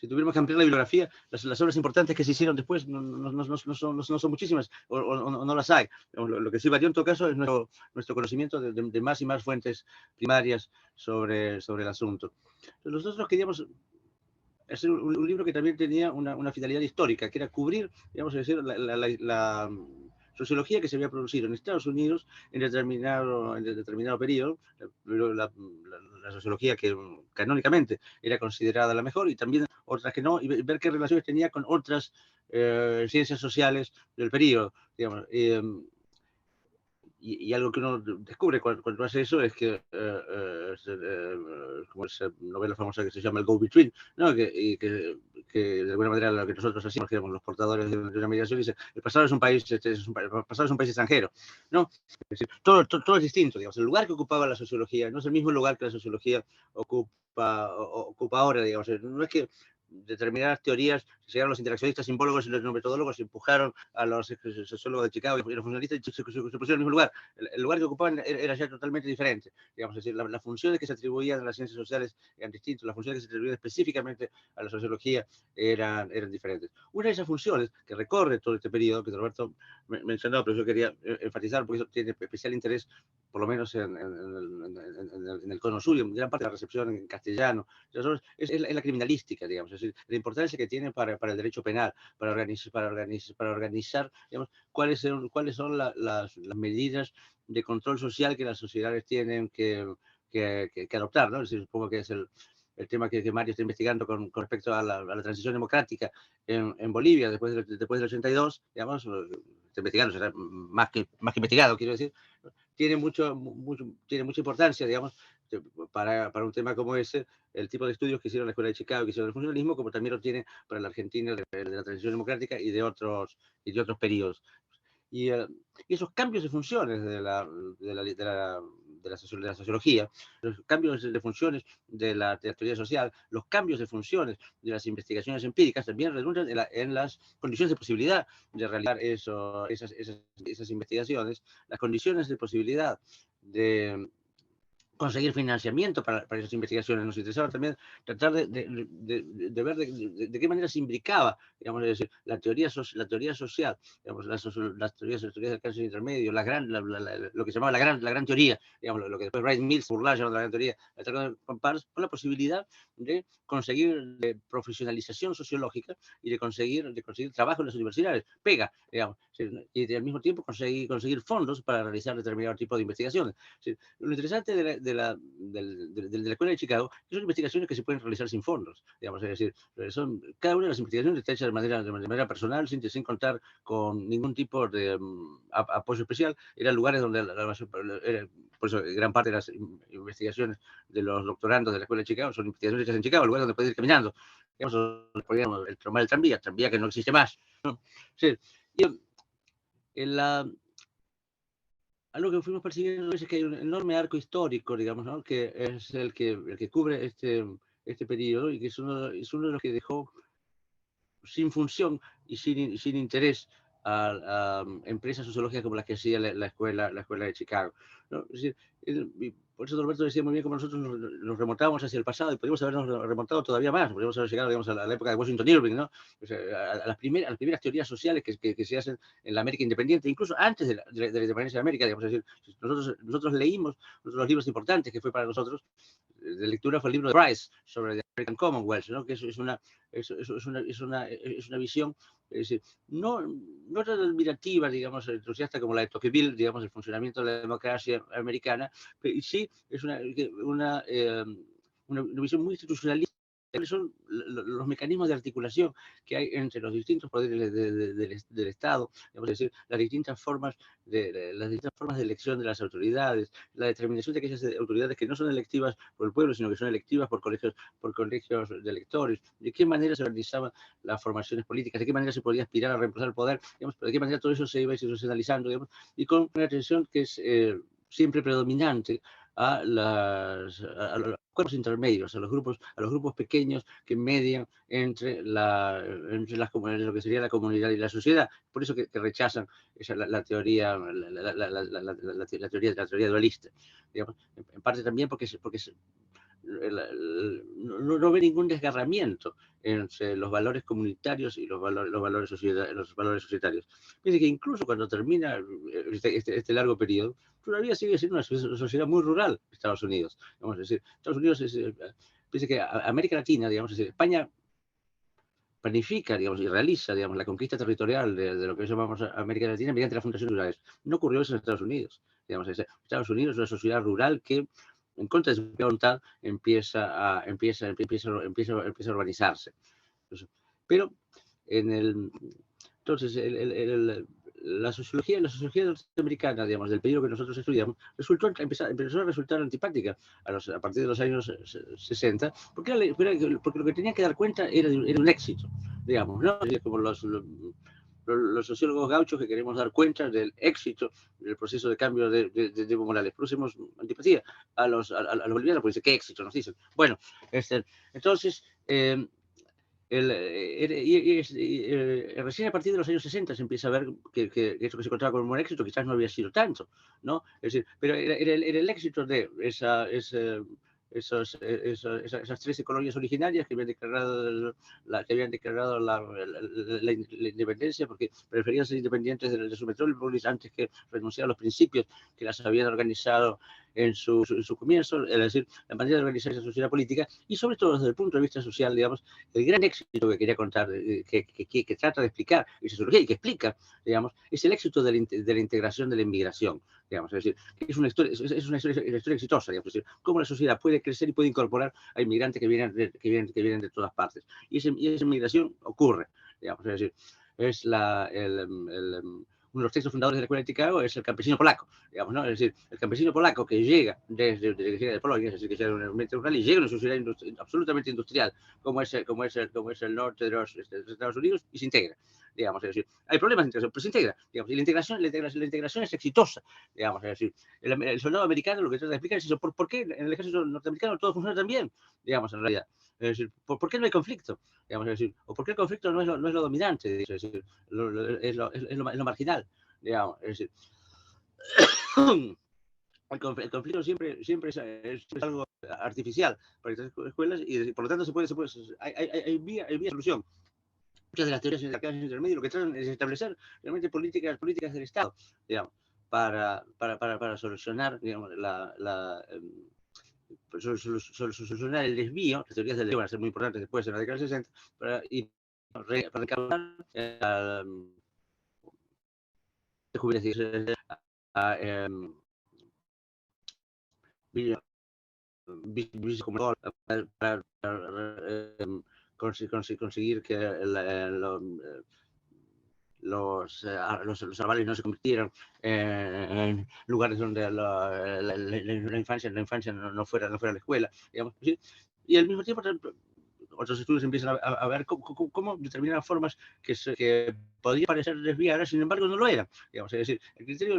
tuviéramos que ampliar la bibliografía, las obras importantes que se hicieron después no son muchísimas, o no las hay. Lo que sí varió en todo caso es nuestro conocimiento de más y más fuentes primarias sobre el asunto. Nosotros queríamos hacer un libro que también tenía una finalidad histórica, que era cubrir, digamos, decir, la sociología que se había producido en Estados Unidos en determinado periodo, la sociología que canónicamente era considerada la mejor y también otras que no, y ver qué relaciones tenía con otras ciencias sociales del periodo, digamos. Y algo que uno descubre cuando hace eso es que, como esa novela famosa que se llama El Go-Between, ¿no? que de alguna manera lo que nosotros hacíamos, que éramos los portadores de una mediación, dice, el pasado es un país, el pasado es un país extranjero, ¿no? Es decir, todo es distinto, digamos, el lugar que ocupaba la sociología no es el mismo lugar que la sociología ocupa ahora, digamos, no es que determinadas teorías, llegaron los interaccionistas, simbólogos y los metodólogos, empujaron a los sociólogos de Chicago y los funcionalistas y se pusieron en el mismo lugar. El lugar que ocupaban era ya totalmente diferente. Digamos, es decir, las funciones que se atribuían a las ciencias sociales eran distintas, las funciones que se atribuían específicamente a la sociología eran diferentes. Una de esas funciones que recorre todo este periodo, que Roberto mencionó, pero yo quería enfatizar, porque eso tiene especial interés, por lo menos en el cono sur, y en gran parte de la recepción en castellano, es la criminalística, digamos, es decir, la importancia que tiene para el derecho penal, para organizar, digamos, cuáles son las medidas de control social que las sociedades tienen que adoptar, ¿no? Es decir, supongo que es el tema que Mario está investigando con respecto a la transición democrática en Bolivia después del 82, digamos, está investigando, será más que investigado, quiero decir, tiene mucha importancia, digamos, para un tema como ese, el tipo de estudios que hicieron la Escuela de Chicago, que hicieron el funcionalismo, como también lo tiene para la Argentina de la transición democrática y de otros periodos. Y esos cambios de funciones de la sociología, los cambios de funciones de la teoría social, los cambios de funciones de las investigaciones empíricas también redundan en las condiciones de posibilidad de realizar esas investigaciones, las condiciones de posibilidad de conseguir financiamiento para esas investigaciones. Nos interesaba también tratar de ver de qué manera se imbricaba, digamos, es decir, la teoría social, digamos, las teorías del cáncer intermedio, lo que se llamaba la gran teoría, digamos, lo que después Wright Mills burlaba llamando la gran teoría, con la posibilidad de conseguir profesionalización sociológica y de conseguir trabajo en las universidades, pega, digamos, y al mismo tiempo conseguir fondos para realizar determinado tipo de investigaciones. Lo interesante de la Escuela de Chicago es que son investigaciones que se pueden realizar sin fondos, digamos, es decir, cada una de las investigaciones está hecha de manera personal, sin contar con ningún tipo de apoyo especial. Eran lugares donde por eso gran parte de las investigaciones de los doctorandos de la Escuela de Chicago son investigaciones hechas en Chicago, lugares donde puedes ir caminando, digamos, podíamos tomar el tranvía que no existe más, ¿no? Sí. Y algo que fuimos persiguiendo es que hay un enorme arco histórico, digamos, ¿no? Que es el que cubre este periodo y que es uno de los que dejó sin función y sin interés a empresas sociológicas como las que hacía la escuela de Chicago, ¿no? Es decir, por eso Roberto decía muy bien cómo nosotros nos remontábamos hacia el pasado y podríamos habernos remontado todavía más, podríamos haber llegado, digamos, a la época de Washington Irving, ¿no? O sea, a las primeras teorías sociales que se hacen en la América independiente, incluso antes de la independencia de América, digamos, es decir, nosotros leímos los libros importantes que fue para nosotros de lectura fue el libro de Bryce sobre the American Commonwealth, ¿no? Que es una visión, es decir, no tan admirativa, digamos, entusiasta como la de Tocqueville, digamos, el funcionamiento de la democracia americana, pero sí es una visión muy institucionalista. ¿Cuáles son los mecanismos de articulación que hay entre los distintos poderes del Estado? Es decir, las distintas formas de elección de las autoridades, la determinación de aquellas autoridades que no son electivas por el pueblo, sino que son electivas por colegios de electores, de qué manera se organizaban las formaciones políticas, de qué manera se podía aspirar a reemplazar el poder, digamos, pero de qué manera todo eso se iba institucionalizando, digamos, y con una atención que es siempre predominante a los cuerpos intermedios, a los grupos pequeños que median entre lo que sería la comunidad y la sociedad. Por eso que rechazan la teoría dualista, digamos, en parte también porque no ve ningún desgarramiento entre los valores comunitarios y los valores societarios. Dice que incluso cuando termina este largo periodo, todavía sigue siendo una sociedad muy rural, Estados Unidos. Vamos a decir, Estados Unidos dice que América Latina, digamos, es decir, España planifica, digamos, y realiza, digamos, la conquista territorial de lo que llamamos América Latina mediante la fundación de ciudades. No ocurrió eso en Estados Unidos. Digamos, Estados Unidos es una sociedad rural que, en contra de su voluntad, empieza a urbanizarse. Pero entonces la sociología norteamericana, digamos, del periodo que nosotros estudiamos, empezó a resultar antipática a partir de los años 60, porque lo que tenía que dar cuenta era un éxito, digamos, ¿no? Como los sociólogos gauchos que queremos dar cuenta del éxito del proceso de cambio de Evo Morales. Producimos antipatía a los bolivianos, porque dicen, ¿qué éxito nos dicen? Bueno, entonces, recién a partir de los años 60 se empieza a ver que eso que se contaba como un buen éxito quizás no había sido tanto, ¿no? Es decir, pero era el éxito de esas 13 colonias originarias que habían declarado la independencia porque preferían ser independientes de su metrópolis antes que renunciar a los principios que las habían organizado en su comienzo, es decir, la manera de organizar esa sociedad política y sobre todo desde el punto de vista social, digamos, el gran éxito que quería contar, que trata de explicar esa sociología y que explica, digamos, es el éxito de la integración de la inmigración, digamos, es decir, es una historia exitosa, digamos, es decir, cómo la sociedad puede crecer y puede incorporar a inmigrantes que vienen de todas partes. Y esa inmigración ocurre, digamos, es decir, es uno de los textos fundadores de la Escuela de Chicago es el campesino polaco, digamos, ¿no? Es decir, el campesino polaco que llega desde que llega de Polonia, es decir, que llega de un ambiente rural y llega a una sociedad absolutamente industrial, como es el norte de los Estados Unidos, y se integra, digamos, es decir, hay problemas de integración, pero se integra, digamos, y la integración es exitosa, digamos, es decir, el soldado americano lo que trata de explicar es eso, ¿por qué en el ejército norteamericano todo funciona tan bien? Digamos, en realidad. Es decir, ¿por qué no hay conflicto? Digamos, es decir, o por qué el conflicto no es lo dominante, es decir, es lo marginal, digamos, es decir, el conflicto siempre es algo artificial para estas escuelas y por lo tanto hay vía de solución. Muchas de las teorías de la clase intermedia lo que tratan es establecer realmente políticas del Estado, digamos, para solucionar, digamos, solucionar el desvío. Las teorías del desvío van a ser muy importantes después en la década del 60 para recaudar conseguir que los armarios no se convirtieran en lugares donde la infancia no fuera la escuela, digamos, ¿sí? Y al mismo tiempo otros estudios empiezan a ver cómo determinadas formas que podrían parecer desviadas, sin embargo no lo eran, digamos, es decir, el criterio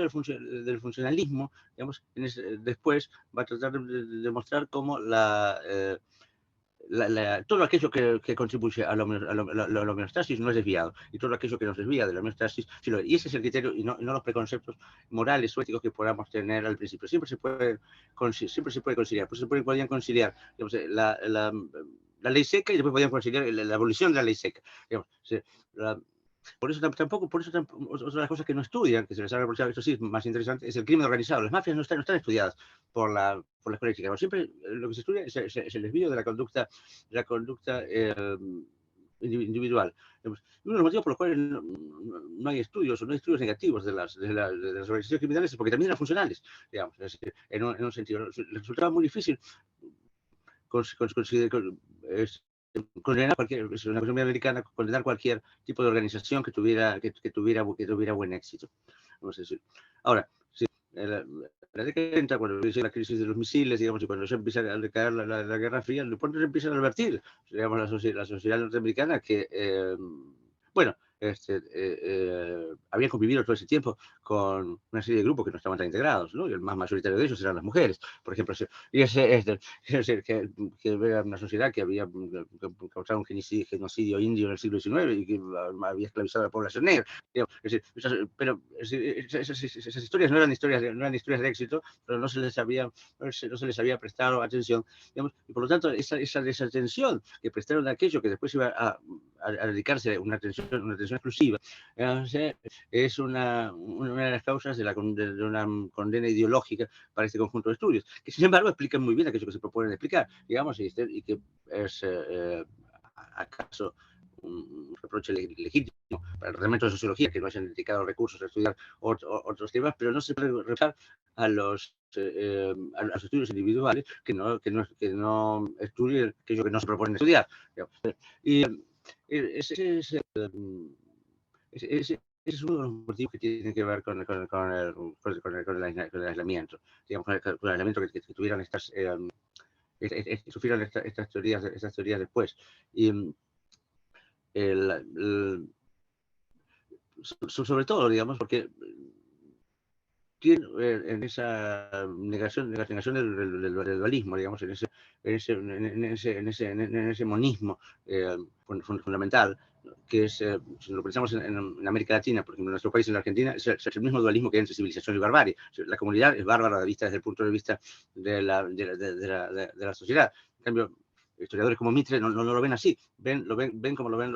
del funcionalismo, digamos, después va a tratar de demostrar cómo todo aquello que contribuye a la homeostasis no es desviado, y todo aquello que nos desvía de la homeostasis sí lo es. Y ese es el criterio, y no los preconceptos morales o éticos que podamos tener al principio. Siempre se puede conciliar, pues se podían conciliar, digamos, la ley seca y después podían conciliar la abolición de la ley seca. Digamos, por eso otra de las cosas que no estudian, que se les ha reprochado, esto sí es más interesante, es el crimen organizado. Las mafias no están estudiadas por la escuela de Chicago. Siempre lo que se estudia es el desvío de la conducta individual. Uno de los motivos por los cuales no hay estudios o no hay estudios negativos de las organizaciones criminales es porque también eran funcionales, digamos, es decir, en un sentido. Les resultaba muy difícil condenar es una cuestión muy americana, condenar cualquier tipo de organización que tuviera buen éxito. Vamos a decir. Ahora, sí, la década de 30, cuando dice la crisis de los misiles, digamos, y cuando se empieza a decaer la Guerra Fría, los ponentes empiezan a advertir, digamos, la sociedad norteamericana que, bueno, habían convivido todo ese tiempo con una serie de grupos que no estaban tan integrados, ¿no? Y el más mayoritario de ellos eran las mujeres, por ejemplo. Y que era una sociedad que había causado un genocidio indio en el siglo XIX y que había esclavizado a la población negra. Digamos, pero esas historias no eran historias de éxito, pero no se les había prestado atención, digamos, y por lo tanto esa desatención que prestaron a aquello que después iba a dedicarse a una atención exclusiva, es una de las causas de una condena ideológica para este conjunto de estudios, que sin embargo explican muy bien aquello que se proponen explicar, digamos, y que es acaso un reproche legítimo para el Departamento de Sociología que no hayan dedicado recursos a estudiar otros temas, pero no se puede referir a los estudios individuales que no estudien aquello que no se proponen estudiar. Y ese es uno de los motivos que tiene que ver con el aislamiento, digamos, con el aislamiento que tuvieron sufrieron estas teorías después. Y sobre todo, digamos, porque tiene en esa negación del dualismo, digamos, en ese monismo fundamental, que es, si lo pensamos en América Latina, por ejemplo, en nuestro país, en la Argentina, es el mismo dualismo que hay entre civilización y barbarie. La comunidad es bárbara vista desde el punto de vista de la sociedad. En cambio, historiadores como Mitre no lo ven así, ven como lo ven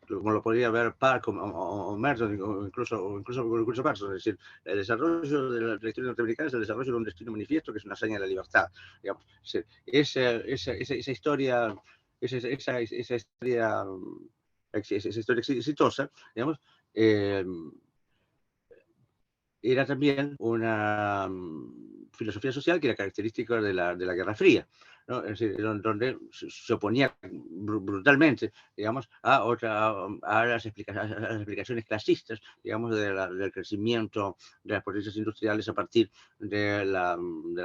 como lo podría ver Park o Merton, o incluso Parks. Es decir, el desarrollo de la historia norteamericana es el desarrollo de un destino manifiesto que es una hazaña de la libertad. Digamos. Esa historia exitosa, digamos, era también una filosofía social que era característica de la Guerra Fría, ¿no? Es decir, donde se oponía brutalmente, digamos, a las explicaciones clasistas, digamos, del crecimiento de las potencias industriales a partir de la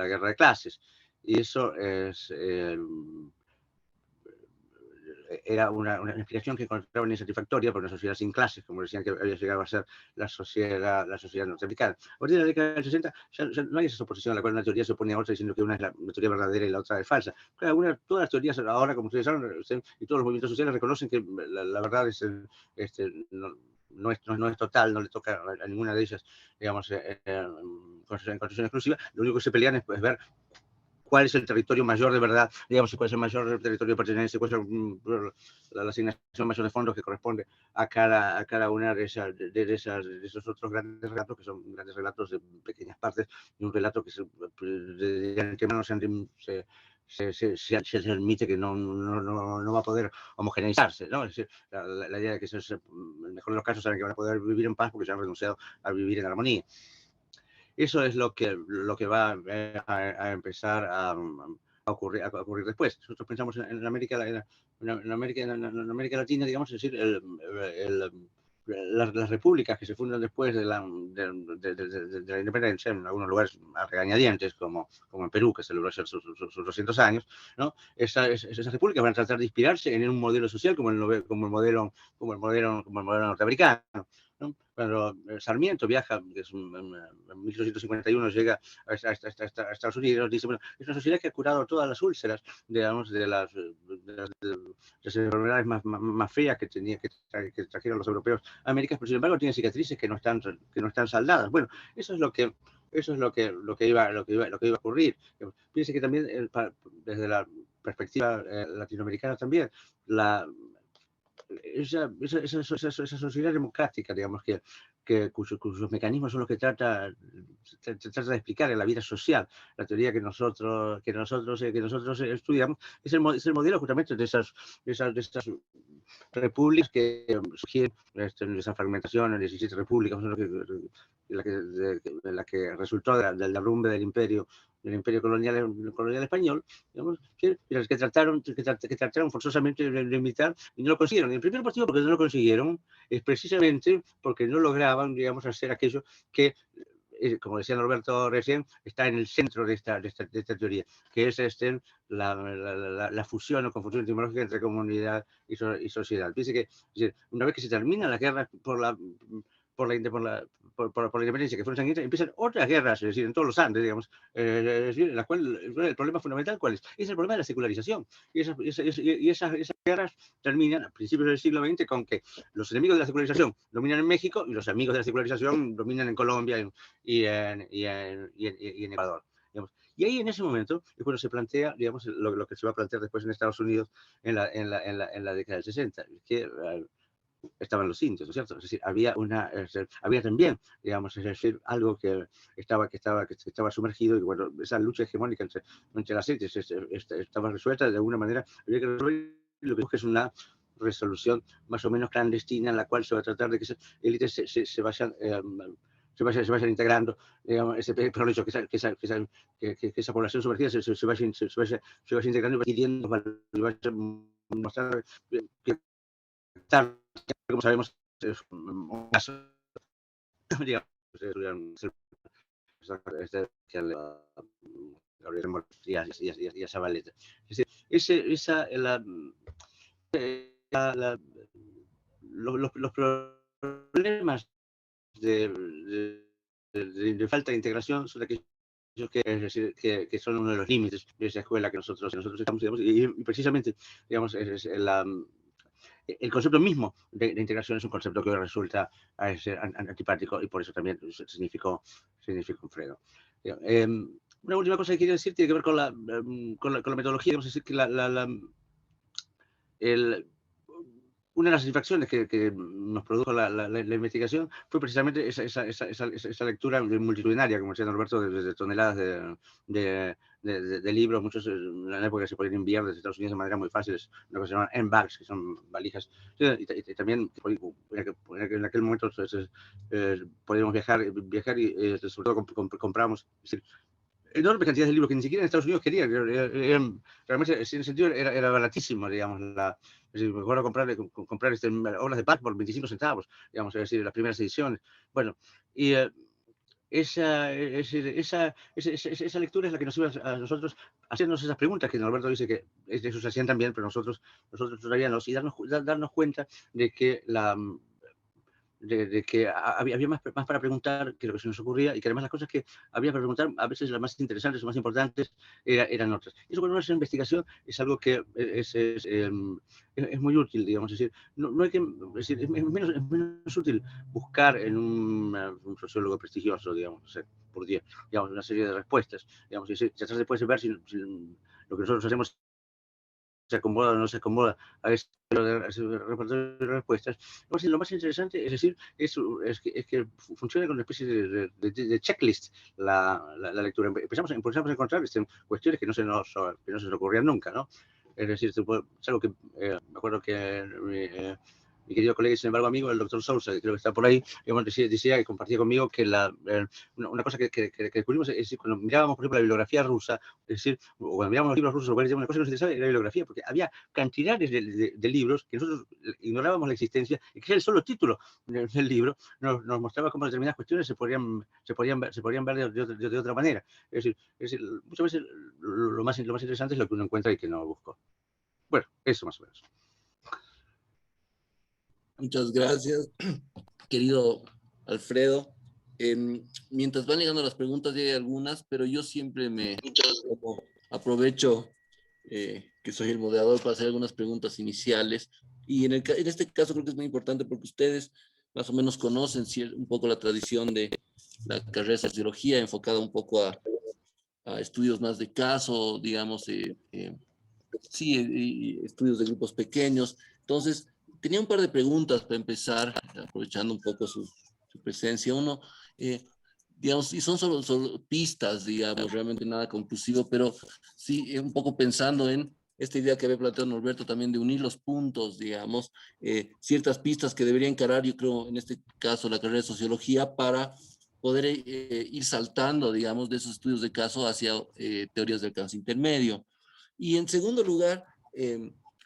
guerra de clases. Y eso era una explicación que encontraban insatisfactoria por una sociedad sin clases, como decían que había llegado a ser la sociedad norteamericana. A partir de la década del 60 ya no hay esa oposición a la cual una teoría se opone a otra diciendo que una es la teoría verdadera y la otra es falsa. Todas las teorías ahora, como ustedes saben, y todos los movimientos sociales reconocen que la verdad es no es total, no le toca a ninguna de ellas, digamos, en construcción exclusiva. Lo único que se pelean es ver cuál es el territorio mayor de verdad, digamos, cuál es el mayor territorio de pertenencia, cuál es la asignación mayor de fondos que corresponde a cada una de esos otros grandes relatos, que son grandes relatos de pequeñas partes, y un relato que de antemano se admite que no va a poder homogeneizarse, ¿no? Es decir, la idea de que en el mejor de los casos saben que van a poder vivir en paz porque se han renunciado a vivir en armonía. Eso es lo que va a empezar a ocurrir después. Nosotros pensamos en América Latina, digamos, es decir, las repúblicas que se fundan después de la independencia, en algunos lugares a regañadientes, como en Perú, que celebró ayer sus 200 años, ¿no? Esas repúblicas van a tratar de inspirarse en un modelo social como el modelo norteamericano, ¿no? Cuando Sarmiento viaja, que es en 1851 llega a Estados Unidos, dice, bueno, es una sociedad que ha curado todas las úlceras, digamos, de las enfermedades más feas que trajeron los europeos a América, pero sin embargo tiene cicatrices que no están saldadas. Bueno, eso es lo que iba a ocurrir. Fíjense que también desde la perspectiva latinoamericana también, esa sociedad democrática, digamos, cuyos mecanismos son los que trata de explicar en la vida social. La teoría que nosotros estudiamos es el modelo justamente de esas repúblicas que surgieron en esa fragmentación en 17 repúblicas, la que resultó del derrumbe del imperio colonial español, digamos, que trataron forzosamente de imitar y no lo consiguieron. El primer motivo por el que no lo consiguieron es precisamente porque no lograban, digamos, hacer aquello que, como decía Norberto recién, está en el centro de esta teoría, que es la fusión o confusión etimológica entre comunidad y sociedad. Dice que una vez que se termina la guerra por la independencia, que fueron sangrientas, empiezan otras guerras, es decir, en todos los Andes, digamos, en la cual el problema fundamental, ¿cuál es? Es el problema de la secularización. Y esas guerras terminan a principios del siglo XX con que los enemigos de la secularización dominan en México y los amigos de la secularización dominan en Colombia y en Ecuador. Digamos. Y ahí en ese momento es cuando se plantea, digamos, lo que se va a plantear después en Estados Unidos en la década del 60, que estaban los indios, ¿no es cierto? Es decir, había también, digamos, es decir, algo que estaba sumergido y bueno, esa lucha hegemónica entre las élites estaba resuelta de alguna manera. Había que resolver lo que busca es una resolución más o menos clandestina en la cual se va a tratar de que esas élites se vayan integrando, digamos, que esa población sumergida se vaya integrando y vaya mostrar que como sabemos, es un caso, digamos, y a Zabaleta. Es decir, los problemas de falta de integración son aquellos que son uno de los límites de esa escuela que nosotros estamos, digamos, y precisamente, digamos, el concepto mismo de integración es un concepto que resulta ser antipático y por eso también significó un freno. Una última cosa que quería decir tiene que ver con la metodología. Vamos a decir que una de las satisfacciones que nos produjo la investigación fue precisamente esa lectura multitudinaria, como decía Norberto, de toneladas de libros, muchos en la época se podían enviar desde Estados Unidos de manera muy fácil, lo que se llaman M-bags, que son valijas, y también en aquel momento podíamos viajar y sobre todo compramos, es decir, enormes cantidades de libros que ni siquiera en Estados Unidos querían. Realmente, en ese sentido, era baratísimo, digamos. Es decir, me acuerdo comprar obras de Bach por 25 centavos, digamos, es decir, las primeras ediciones. Bueno, y esa lectura es la que nos iba a nosotros haciéndonos esas preguntas que Norberto dice que eso se hacían también, pero nosotros todavía no, y darnos cuenta de que de que había más para preguntar que lo que se nos ocurría, y que además las cosas que había para preguntar, a veces las más interesantes o más importantes, eran otras. Y eso, cuando uno hace investigación, es algo que es muy útil, digamos. Es decir, no hay que, es decir, es menos útil buscar en un sociólogo prestigioso, digamos, no sé, por 10, digamos, una serie de respuestas, digamos, y tratar después de ver si lo que nosotros hacemos se acomoda o no se acomoda a ese repertorio de respuestas. Lo más interesante, es decir, es que funciona con una especie de checklist la lectura. Empezamos a encontrar cuestiones que no se nos ocurrían nunca, ¿no? Es decir, es algo que me acuerdo que mi querido colega y sin embargo amigo, el doctor Sousa, que creo que está por ahí, decía y compartía conmigo que una cosa que descubrimos es decir, cuando mirábamos, por ejemplo, la bibliografía rusa, es decir, o cuando mirábamos los libros rusos, una cosa que nos interesaba era la bibliografía, porque había cantidades de libros que nosotros ignorábamos la existencia, y que el solo título del libro nos mostraba cómo determinadas cuestiones se podrían ver de otra manera. Es decir, muchas veces lo más interesante es lo que uno encuentra y que no buscó. Bueno, eso más o menos. Muchas gracias, querido Alfredo. Mientras van llegando las preguntas, ya hay algunas, pero yo siempre aprovecho que soy el moderador para hacer algunas preguntas iniciales. Y en este caso creo que es muy importante porque ustedes más o menos conocen un poco la tradición de la carrera de sociología, enfocada un poco a estudios más de caso, digamos, sí, estudios de grupos pequeños. Entonces, tenía un par de preguntas para empezar, aprovechando un poco su presencia. Uno, digamos, y son solo pistas, digamos, realmente nada conclusivo, pero sí, un poco pensando en esta idea que había planteado Norberto también de unir los puntos, digamos, ciertas pistas que debería encarar, yo creo, en este caso, la carrera de sociología para poder ir saltando, digamos, de esos estudios de caso hacia teorías de alcance intermedio. Y en segundo lugar,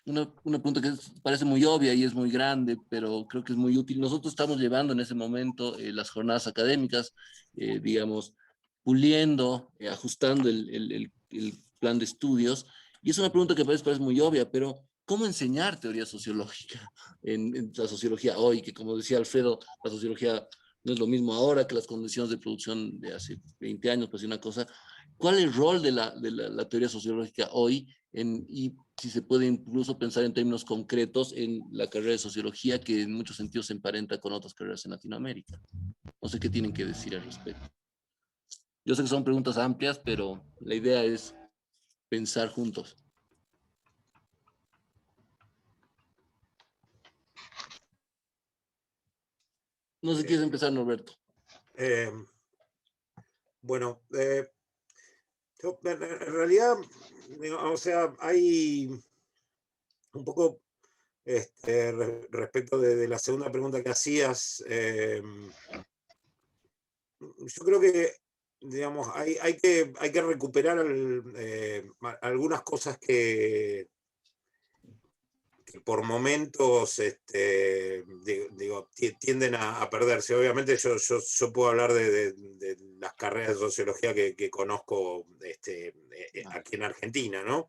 una pregunta que parece muy obvia y es muy grande, pero creo que es muy útil. Nosotros estamos llevando en ese momento las jornadas académicas, digamos, puliendo, ajustando el plan de estudios. Y es una pregunta que parece muy obvia, pero ¿cómo enseñar teoría sociológica en la sociología hoy? Que como decía Alfredo, la sociología no es lo mismo ahora que las condiciones de producción de hace 20 años, pues una cosa. ¿Cuál es el rol de la teoría sociológica hoy? Y si se puede incluso pensar en términos concretos en la carrera de sociología, que en muchos sentidos se emparenta con otras carreras en Latinoamérica. No sé qué tienen que decir al respecto. Yo sé que son preguntas amplias, pero la idea es pensar juntos. No sé si quieres empezar, Norberto. Bueno, en realidad, o sea, hay un poco respecto de la segunda pregunta que hacías. Yo creo que, digamos, hay que recuperar algunas cosas que por momentos digo, tienden a perderse. Obviamente yo puedo hablar de las carreras de sociología que conozco aquí en Argentina, ¿no?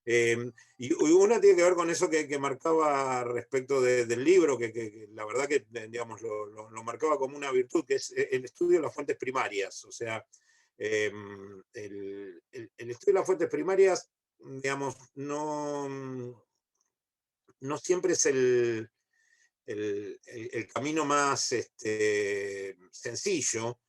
Y una tiene que ver con eso que marcaba respecto del libro, que la verdad que, digamos, lo marcaba como una virtud, que es el estudio de las fuentes primarias. O sea, el estudio de las fuentes primarias, digamos, no siempre es el camino más sencillo.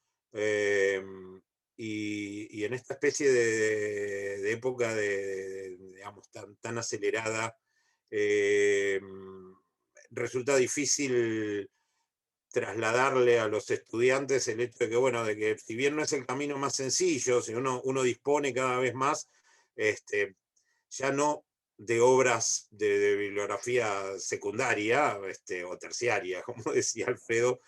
Y en esta especie de época digamos, tan acelerada, resulta difícil trasladarle a los estudiantes el hecho de que, bueno, de que si bien no es el camino más sencillo, si uno dispone cada vez más, ya no de obras de bibliografía secundaria o terciaria, como decía Alfredo,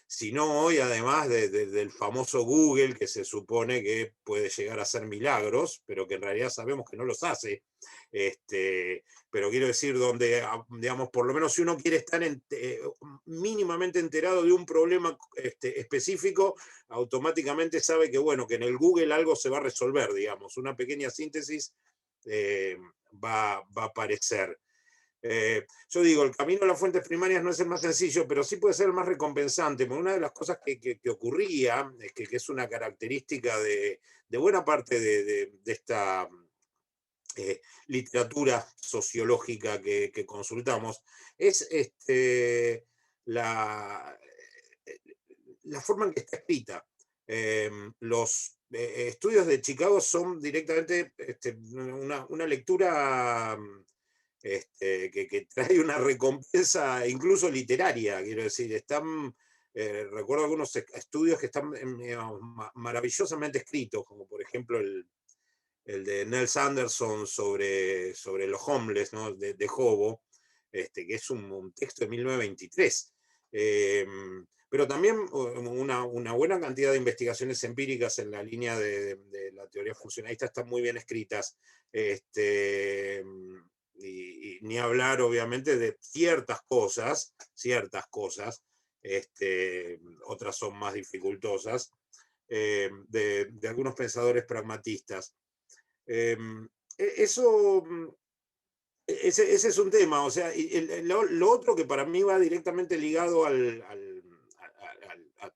sino hoy además del famoso Google, que se supone que puede llegar a hacer milagros, pero que en realidad sabemos que no los hace. Pero quiero decir, donde, digamos, por lo menos si uno quiere estar mínimamente enterado de un problema específico, automáticamente sabe que, bueno, que en el Google algo se va a resolver, digamos, una pequeña síntesis va a aparecer. Yo digo, el camino a las fuentes primarias no es el más sencillo, pero sí puede ser el más recompensante. Porque una de las cosas que ocurría, es que es una característica de buena parte de esta literatura sociológica que consultamos, es la forma en que está escrita. Los estudios de Chicago son directamente una lectura que trae una recompensa incluso literaria, quiero decir, recuerdo algunos estudios que están maravillosamente escritos, como por ejemplo el de Nels Anderson sobre los homeless, ¿no? de Hobo, que es un texto de 1923. Pero también una buena cantidad de investigaciones empíricas en la línea de la teoría funcionalista están muy bien escritas. Y ni hablar, obviamente, de ciertas cosas, otras son más dificultosas, de algunos pensadores pragmatistas. Eso, ese es un tema, o sea, lo otro que para mí va directamente ligado a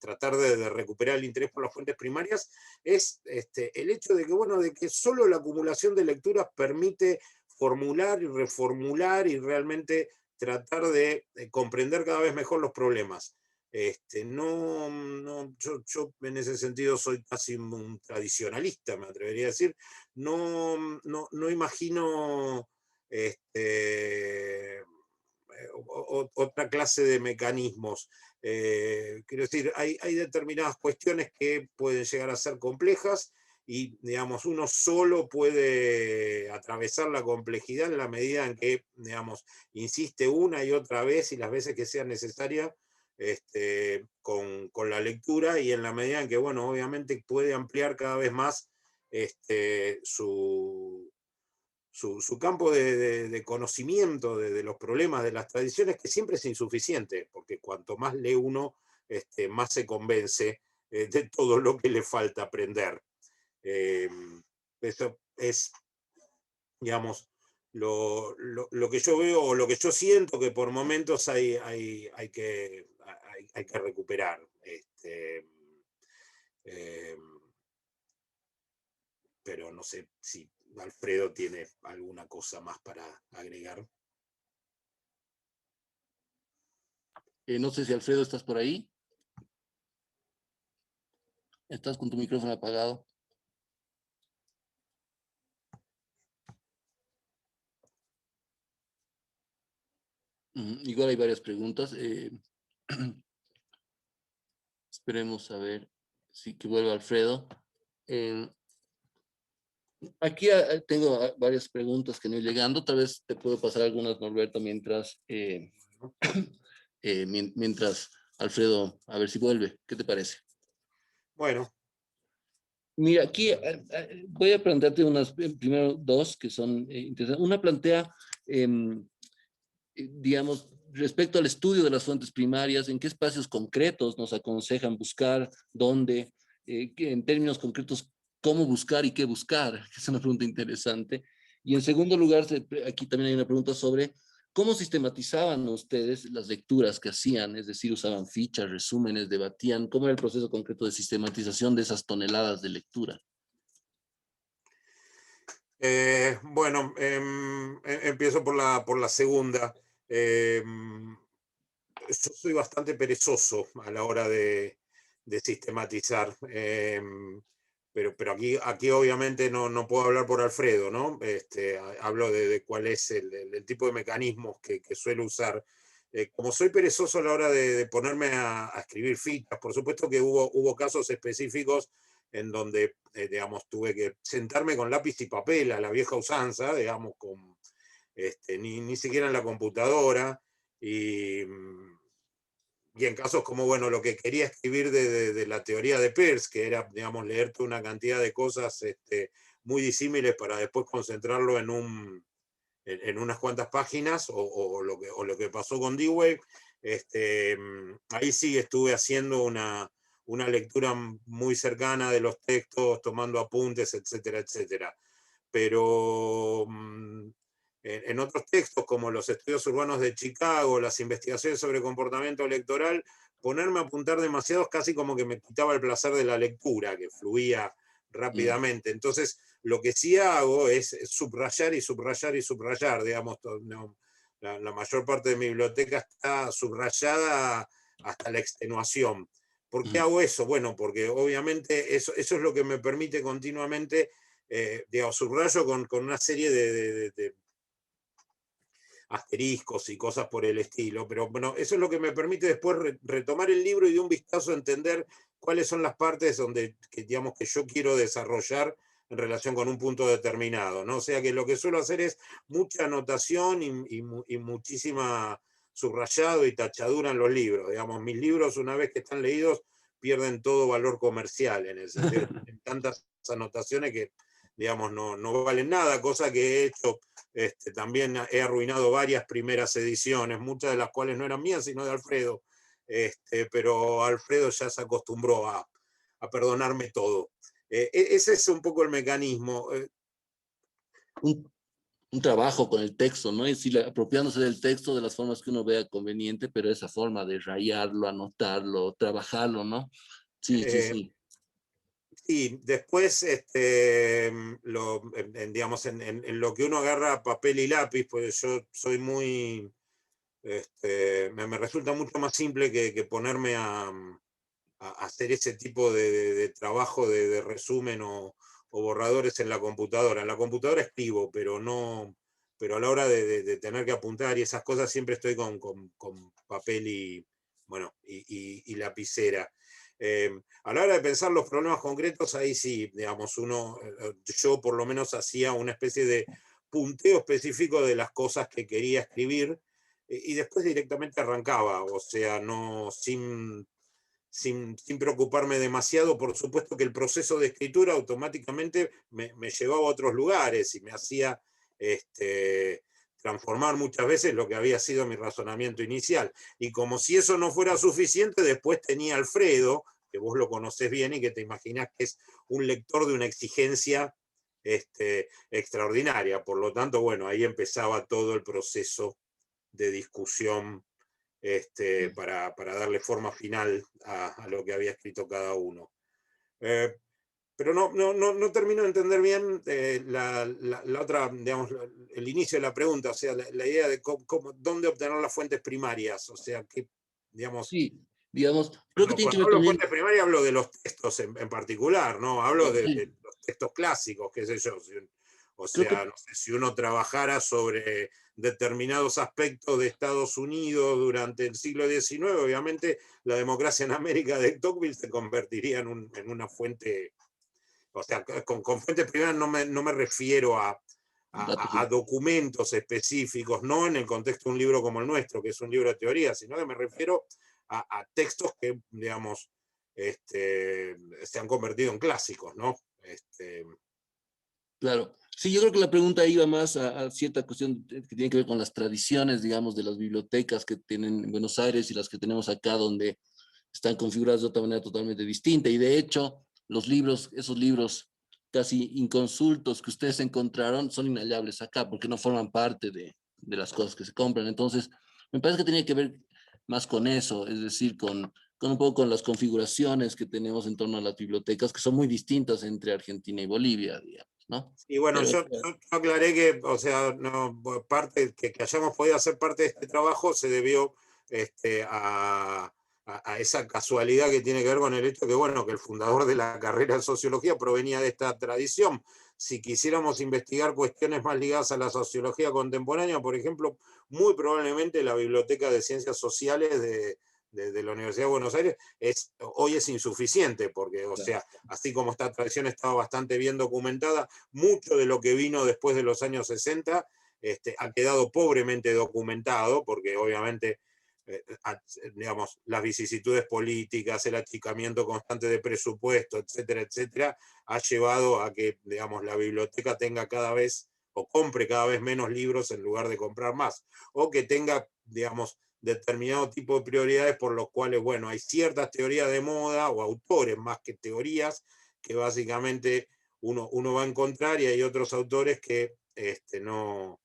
tratar de recuperar el interés por las fuentes primarias es el hecho de que, bueno, de que solo la acumulación de lecturas permite formular y reformular y realmente tratar de comprender cada vez mejor los problemas. Yo en ese sentido soy casi un tradicionalista, me atrevería a decir. No imagino otra clase de mecanismos. Quiero decir, hay determinadas cuestiones que pueden llegar a ser complejas y, digamos, uno solo puede atravesar la complejidad en la medida en que, digamos, insiste una y otra vez y las veces que sea necesaria con la lectura, y en la medida en que, bueno, obviamente puede ampliar cada vez más su campo de conocimiento de los problemas, de las tradiciones, que siempre es insuficiente, porque cuanto más lee uno, más se convence de todo lo que le falta aprender. Eso es, digamos, lo que yo veo o lo que yo siento que por momentos hay que recuperar. Pero no sé si Alfredo tiene alguna cosa más para agregar. No sé si Alfredo estás por ahí. Estás con tu micrófono apagado. Igual hay varias preguntas. Esperemos a ver si que vuelva Alfredo. Aquí tengo varias preguntas que no han llegando. Tal vez te puedo pasar algunas, Norberto, mientras Alfredo, a ver si vuelve. ¿Qué te parece? Bueno. Mira, aquí voy a plantearte primero dos que son interesantes. Una plantea, digamos, respecto al estudio de las fuentes primarias, en qué espacios concretos nos aconsejan buscar, dónde, en términos concretos, cómo buscar y qué buscar, que es una pregunta interesante. Y en segundo lugar, aquí también hay una pregunta sobre cómo sistematizaban ustedes las lecturas que hacían, es decir, usaban fichas, resúmenes, debatían, cómo era el proceso concreto de sistematización de esas toneladas de lectura. Bueno, empiezo por la segunda. Yo soy bastante perezoso a la hora de sistematizar, pero aquí obviamente no puedo hablar por Alfredo, ¿no? Hablo de cuál es el tipo de mecanismos que suelo usar. Como soy perezoso a la hora de ponerme a escribir fichas, por supuesto que hubo casos específicos en donde, digamos, tuve que sentarme con lápiz y papel a la vieja usanza, digamos, ni siquiera en la computadora, y y en casos como, bueno, lo que quería escribir de la teoría de Peirce, que era, digamos, leer toda una cantidad de cosas muy disímiles para después concentrarlo en unas cuantas páginas, o lo que pasó con Dewey, ahí sí estuve haciendo una lectura muy cercana de los textos, tomando apuntes, etcétera, etcétera. Pero en otros textos, como los estudios urbanos de Chicago, las investigaciones sobre comportamiento electoral, ponerme a apuntar demasiado es casi como que me quitaba el placer de la lectura, que fluía rápidamente. Entonces, lo que sí hago es subrayar y subrayar y subrayar, digamos, no, la mayor parte de mi biblioteca está subrayada hasta la extenuación. ¿Por qué hago eso? Bueno, porque obviamente eso es lo que me permite continuamente, digamos, subrayo con una serie de asteriscos y cosas por el estilo, pero bueno, eso es lo que me permite después retomar el libro y de un vistazo entender cuáles son las partes donde, digamos, que yo quiero desarrollar en relación con un punto determinado, ¿no? O sea que lo que suelo hacer es mucha anotación y muchísima subrayado y tachadura en los libros. Digamos, mis libros, una vez que están leídos, pierden todo valor comercial, en el sentido de que tienen tantas anotaciones que, digamos, no valen nada, cosa que he hecho. También he arruinado varias primeras ediciones, muchas de las cuales no eran mías, sino de Alfredo. Pero Alfredo ya se acostumbró a perdonarme todo. Ese es un poco el mecanismo. Un, un trabajo con el texto, ¿no? Es decir, apropiándose del texto de las formas que uno vea conveniente, pero esa forma de rayarlo, anotarlo, trabajarlo, ¿no? Sí, sí, Eh, sí. Y después, digamos, en lo que uno agarra papel y lápiz, pues yo soy muy, me resulta mucho más simple que ponerme a hacer ese tipo de trabajo de resumen o borradores en la computadora. En la computadora escribo, pero no, pero a la hora de tener que apuntar y esas cosas siempre estoy con papel y, bueno, y lapicera. A la hora de pensar los problemas concretos, ahí sí, digamos, yo por lo menos hacía una especie de punteo específico de las cosas que quería escribir, y después directamente arrancaba, o sea, no sin preocuparme demasiado. Por supuesto que el proceso de escritura automáticamente me llevaba a otros lugares y me hacía transformar muchas veces lo que había sido mi razonamiento inicial. Y como si eso no fuera suficiente, después tenía Alfredo, que vos lo conocés bien y que te imaginás que es un lector de una exigencia extraordinaria. Por lo tanto, bueno, ahí empezaba todo el proceso de discusión para darle forma final a lo que había escrito cada uno. Pero no termino de entender bien la otra, digamos, el inicio de la pregunta, o sea, la idea de dónde obtener las fuentes primarias, o sea, que, digamos, Sí, digamos, creo que tiene que cuando ver hablo de también. fuentes primarias hablo de los textos en particular, ¿no? Hablo de Sí, los textos clásicos, qué sé yo. O creo sea, que no sé, si uno trabajara sobre determinados aspectos de Estados Unidos durante el siglo XIX, obviamente la democracia en América de Tocqueville se convertiría en una fuente. O sea, con fuentes primeras no me refiero datos. a documentos específicos, no en el contexto de un libro como el nuestro, que es un libro de teoría, sino que me refiero a textos que, digamos, se han convertido en clásicos, ¿no? Claro. Sí, yo creo que la pregunta iba más a cierta cuestión que tiene que ver con las tradiciones, digamos, de las bibliotecas que tienen en Buenos Aires y las que tenemos acá, donde están configuradas de otra manera totalmente distinta. Y de hecho, los libros, esos libros casi inconsultos que ustedes encontraron, son inhallables acá, porque no forman parte de las cosas que se compran. Entonces, me parece que tenía que ver más con eso, es decir, con un poco con las configuraciones que tenemos en torno a las bibliotecas, que son muy distintas entre Argentina y Bolivia, digamos, ¿no? Y bueno, Pero, yo aclaré que, o sea, parte que hayamos podido hacer parte de este trabajo se debió a esa casualidad que tiene que ver con el hecho que, bueno, que el fundador de la carrera de sociología provenía de esta tradición. Si quisiéramos investigar cuestiones más ligadas a la sociología contemporánea, por ejemplo, muy probablemente la Biblioteca de Ciencias Sociales de la Universidad de Buenos Aires hoy es insuficiente, porque, o sea, así como esta tradición estaba bastante bien documentada, mucho de lo que vino después de los años 60 ha quedado pobremente documentado, porque obviamente digamos, las vicisitudes políticas, el achicamiento constante de presupuesto, etcétera, etcétera, ha llevado a que, digamos, la biblioteca tenga cada vez, o compre cada vez menos libros en lugar de comprar más, o que tenga, digamos, determinado tipo de prioridades por los cuales, bueno, hay ciertas teorías de moda o autores más que teorías que básicamente uno va a encontrar, y hay otros autores que no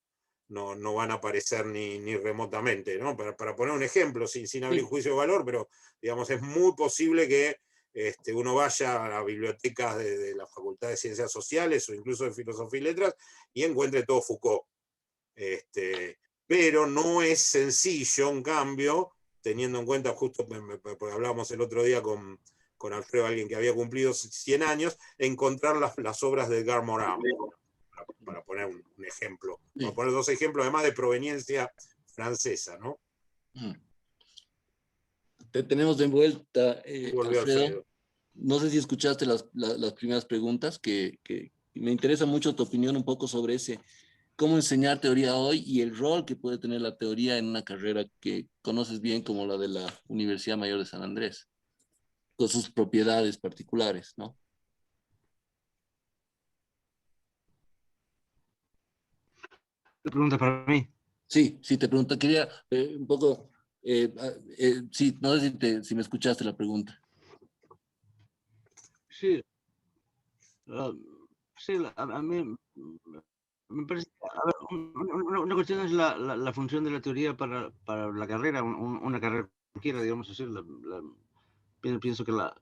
van a aparecer ni remotamente, ¿no? Para poner un ejemplo, sin abrir juicio de valor, pero digamos, es muy posible que uno vaya a las bibliotecas de la Facultad de Ciencias Sociales o incluso de Filosofía y Letras y encuentre todo Foucault. Pero no es sencillo, en cambio, teniendo en cuenta, justo porque hablábamos el otro día con Alfredo, alguien que había cumplido 100 años, encontrar las obras de Edgar Morin, para poner un ejemplo. Para poner dos ejemplos, además de proveniencia francesa, ¿no? Te tenemos de vuelta, Volvió Alfredo. No sé si escuchaste las primeras preguntas, que me interesa mucho tu opinión un poco sobre cómo enseñar teoría hoy y el rol que puede tener la teoría en una carrera que conoces bien como la de la Universidad Mayor de San Andrés, con sus propiedades particulares, ¿no? ¿Te pregunta para mí? Sí, te pregunto, quería un poco, sí, no sé si me escuchaste la pregunta. Sí, sí, a mí me parece, a ver, una cuestión es la función de la teoría para la carrera, una carrera cualquiera, digamos así. Pienso que la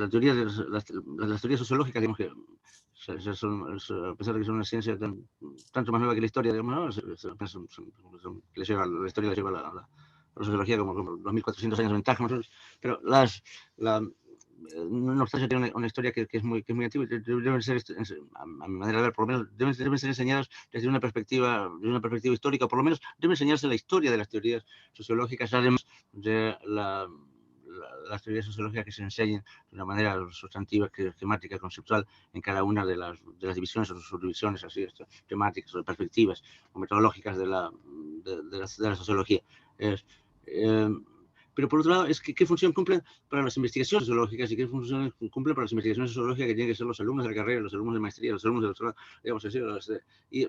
teoría de las teorías sociológicas, digamos que a pesar de que son una ciencia tanto más nueva que la historia, digamos, ¿no? La historia la lleva la sociología como 2.400 años de ventaja, pero no obstante, tiene una historia que es muy antigua, deben ser, a mi manera de ver, por lo menos, deben ser enseñados desde una perspectiva histórica, por lo menos debe enseñarse la historia de las teorías sociológicas, además de las teorías sociológicas que se enseñen de una manera sustantiva, temática, conceptual, en cada una de las divisiones o subdivisiones así, temáticas o perspectivas o metodológicas de la sociología. Pero por otro lado, ¿qué función cumplen para las investigaciones sociológicas y qué función cumplen para las investigaciones sociológicas que tienen que ser los alumnos de la carrera, los alumnos de maestría, los alumnos de doctorado, digamos así? Y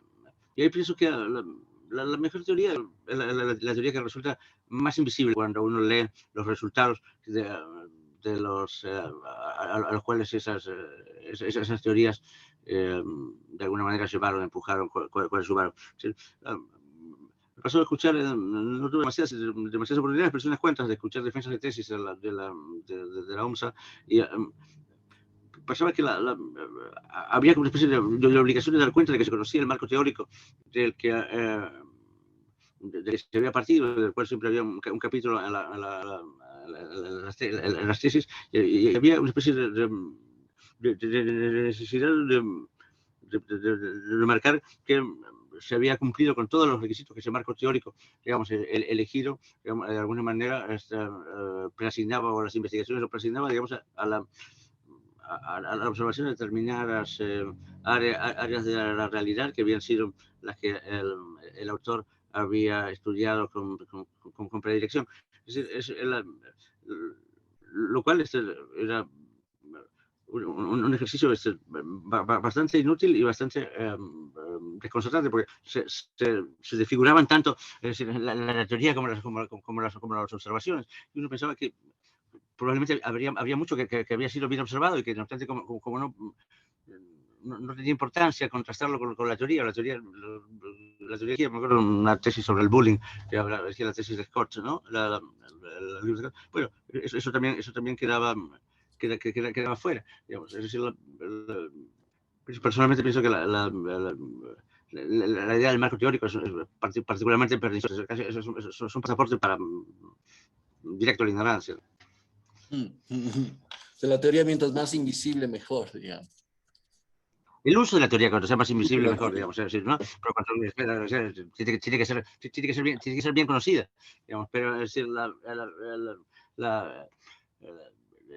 ahí pienso que la mejor teoría, la teoría que resulta más invisible cuando uno lee los resultados de los a los cuales esas teorías de alguna manera llevaron, empujaron, cuál es su valor. Me pasó de escuchar, no tuve demasiadas oportunidades, pero sí unas cuantas de escuchar defensas de tesis de la OMSA, y pasaba que había como una especie de obligación de dar cuenta de que se conocía el marco teórico del que se había partido, del cual siempre había un capítulo en las tesis, y había una especie de necesidad de remarcar que se había cumplido con todos los requisitos que ese marco teórico, digamos, elegido, digamos, de alguna manera preasignaba, o las investigaciones lo preasignaba, digamos, a la observación de determinadas áreas de la realidad que habían sido las que el autor había estudiado con predilección. Es decir, lo cual era un ejercicio bastante inútil y bastante desconcertante, porque se desfiguraban tanto, es decir, la teoría como las observaciones, y uno pensaba que probablemente había mucho que había sido bien observado y que, no obstante, como no tenía importancia contrastarlo con la teoría. La teoría, me acuerdo de una tesis sobre el bullying, que decía la tesis de Scott, ¿no? Bueno, eso también quedaba fuera, digamos. Es decir, personalmente pienso que la idea del marco teórico es particularmente perniciosa. Es un pasaporte para directo a la ignorancia. De la teoría, mientras más invisible, mejor, digamos. El uso de la teoría, cuanto sea más invisible, mejor, digamos, es decir, ¿no? Pero tiene que ser bien conocida, digamos, pero es decir,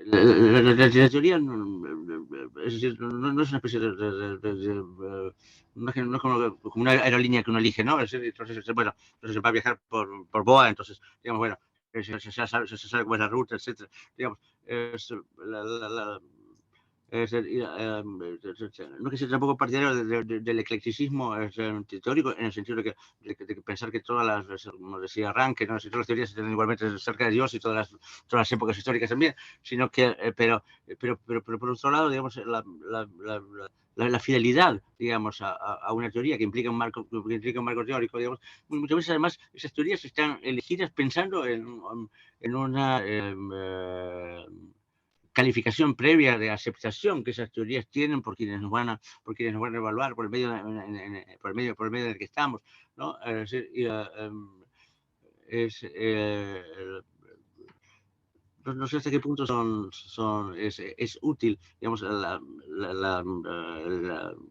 la teoría, es decir, no es una especie no es como una aerolínea que uno elige, ¿no? Es decir, entonces, bueno, entonces va a viajar por BOA, entonces, digamos, bueno, se sabe cuál es la ruta, etcétera. Digamos, es, no que sea tampoco partidario del eclecticismo teórico, en el sentido de que pensar que todas las, como decía Ranke, ¿no? Si todas las teorías están igualmente cerca de Dios y todas las épocas históricas también, sino que, pero por otro lado, digamos, la fidelidad, digamos, a una teoría que implica un marco teórico, digamos, muchas veces además esas teorías están elegidas pensando en una calificación previa de aceptación que esas teorías tienen por quienes nos van a evaluar por el medio por el medio en el que estamos, ¿no? Es decir, no sé hasta qué punto es útil, digamos, la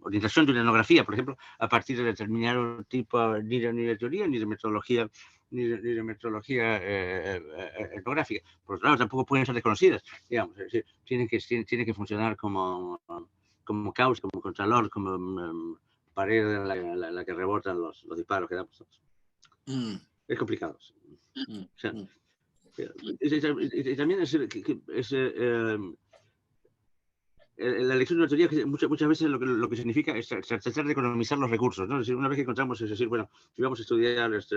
orientación de una etnografía, por ejemplo, a partir de determinado tipo ni de teoría ni de metodología etnográfica. Por otro lado, tampoco pueden ser desconocidas, digamos, es decir, tienen que funcionar como causa, como contralor, como pared en la que rebotan los disparos que damos. Es complicado. O sea, y también la elección de una teoría que muchas veces lo que significa es tratar de economizar los recursos, ¿no? Es decir, una vez que encontramos, es decir, bueno, si vamos a estudiar las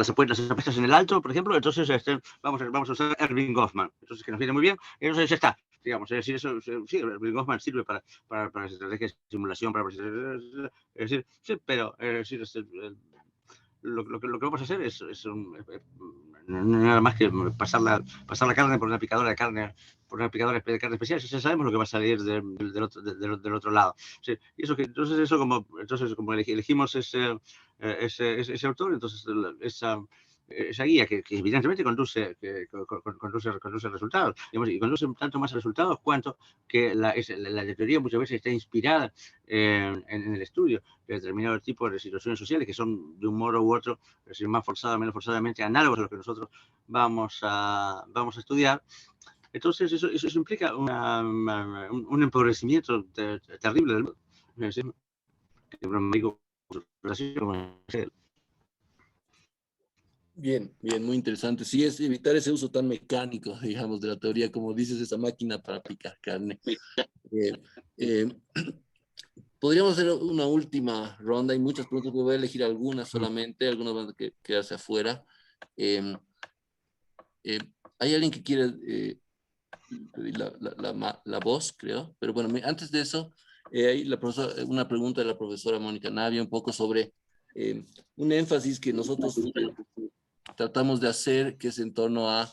apuestas en el alto, por ejemplo, entonces vamos a usar Erving Goffman, entonces que nos viene muy bien, entonces ya está, digamos, es decir, eso, sí, Erving Goffman sirve para las estrategias de simulación, es decir, sí, pero es decir, lo que vamos a hacer es nada más que pasar la carne por una picadora de carne, especial, ya sabemos lo que va a salir del otro lado. Sí, y entonces como elegimos ese autor, entonces esa guía que evidentemente conduce resultados, digamos, y conduce tanto más a resultados cuanto que la teoría muchas veces está inspirada en el estudio de determinados tipos de situaciones sociales que son de un modo u otro, es decir, más forzada o menos forzadamente análogos a lo que nosotros vamos a estudiar. Entonces eso implica un empobrecimiento terrible del mundo. Es decir, que un amigo Bien, muy interesante. Sí, es evitar ese uso tan mecánico, digamos, de la teoría, como dices, esa máquina para picar carne. Podríamos hacer una última ronda. Hay muchas preguntas, pero voy a elegir algunas solamente, algunas van a quedarse afuera. Hay alguien que quiere pedir la voz, creo, pero bueno, antes de eso, hay una pregunta de la profesora Mónica Navia, un poco sobre un énfasis que nosotros tratamos de hacer, que es en torno a,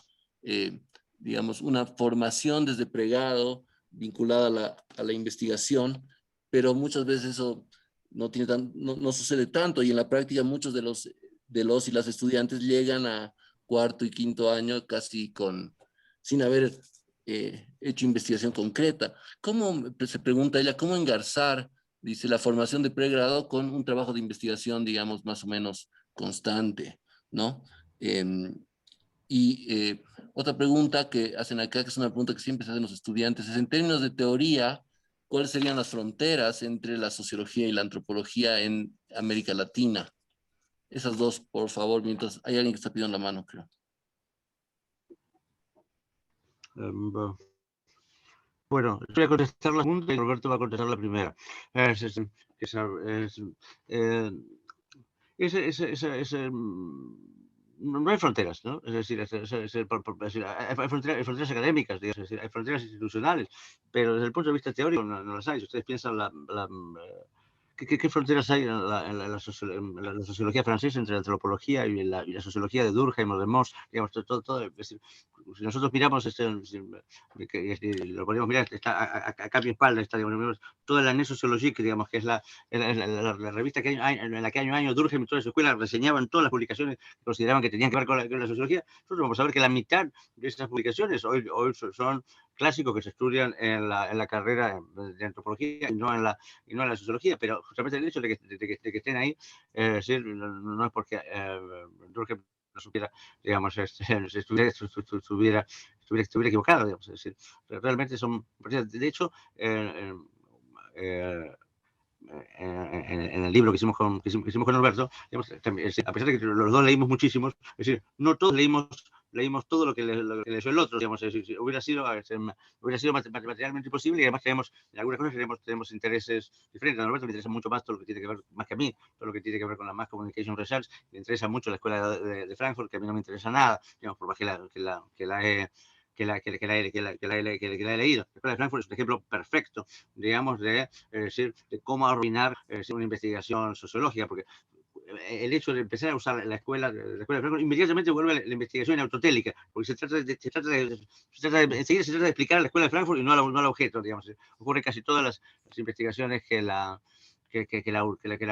digamos, una formación desde pregrado vinculada a la investigación, pero muchas veces eso no sucede tanto, y en la práctica muchos de los y las estudiantes llegan a cuarto y quinto año casi sin haber hecho investigación concreta. Se pregunta ella, cómo engarzar, dice, la formación de pregrado con un trabajo de investigación, digamos, más o menos constante, ¿no? Otra pregunta que hacen acá, que es una pregunta que siempre se hacen los estudiantes, es en términos de teoría, ¿cuáles serían las fronteras entre la sociología y la antropología en América Latina? Esas dos, por favor, mientras hay alguien que está pidiendo la mano, creo. Bueno, yo voy a contestar la segunda y Roberto va a contestar la primera. No hay fronteras, ¿no? Es decir, hay fronteras académicas, digamos, es decir, hay fronteras institucionales, pero desde el punto de vista teórico no las hay. Si ustedes piensan ¿qué fronteras hay en la sociología francesa entre la antropología y la sociología de Durkheim o de Moss? Digamos, todo, es decir, si nosotros miramos, lo podemos mirar, está acá a mi espalda, está, digamos, toda la Sociología, que digamos que es la revista que en la que año a año Durkheim y toda su escuela reseñaban todas las publicaciones que consideraban que tenían que ver con la sociología. Nosotros vamos a ver que la mitad de esas publicaciones hoy son clásicos que se estudian en la carrera de antropología y no en la sociología, pero justamente el hecho de que estén ahí no es porque Durkheim no supiera, digamos, estuviera equivocado, digamos. Es decir, realmente son, de hecho, en el libro que hicimos con Alberto, digamos, a pesar de que los dos leímos muchísimos, es decir, no todos leímos todo lo que leyó el otro, digamos, hubiera sido materialmente imposible, y además en algunas cosas tenemos intereses diferentes. A Alberto le interesa mucho más todo lo que tiene que ver, más que a mí, todo lo que tiene que ver con la Mass Communication Research, le interesa mucho la escuela de Frankfurt, que a mí no me interesa nada, digamos, por más que la he leído. La escuela de Frankfurt es un ejemplo perfecto, digamos, de cómo arruinar una investigación sociológica, porque el hecho de empezar a usar la escuela de Frankfurt inmediatamente vuelve la investigación autotélica, porque enseguida se trata de explicar a la escuela de Frankfurt y no al objeto, digamos. Ocurre casi todas las investigaciones que la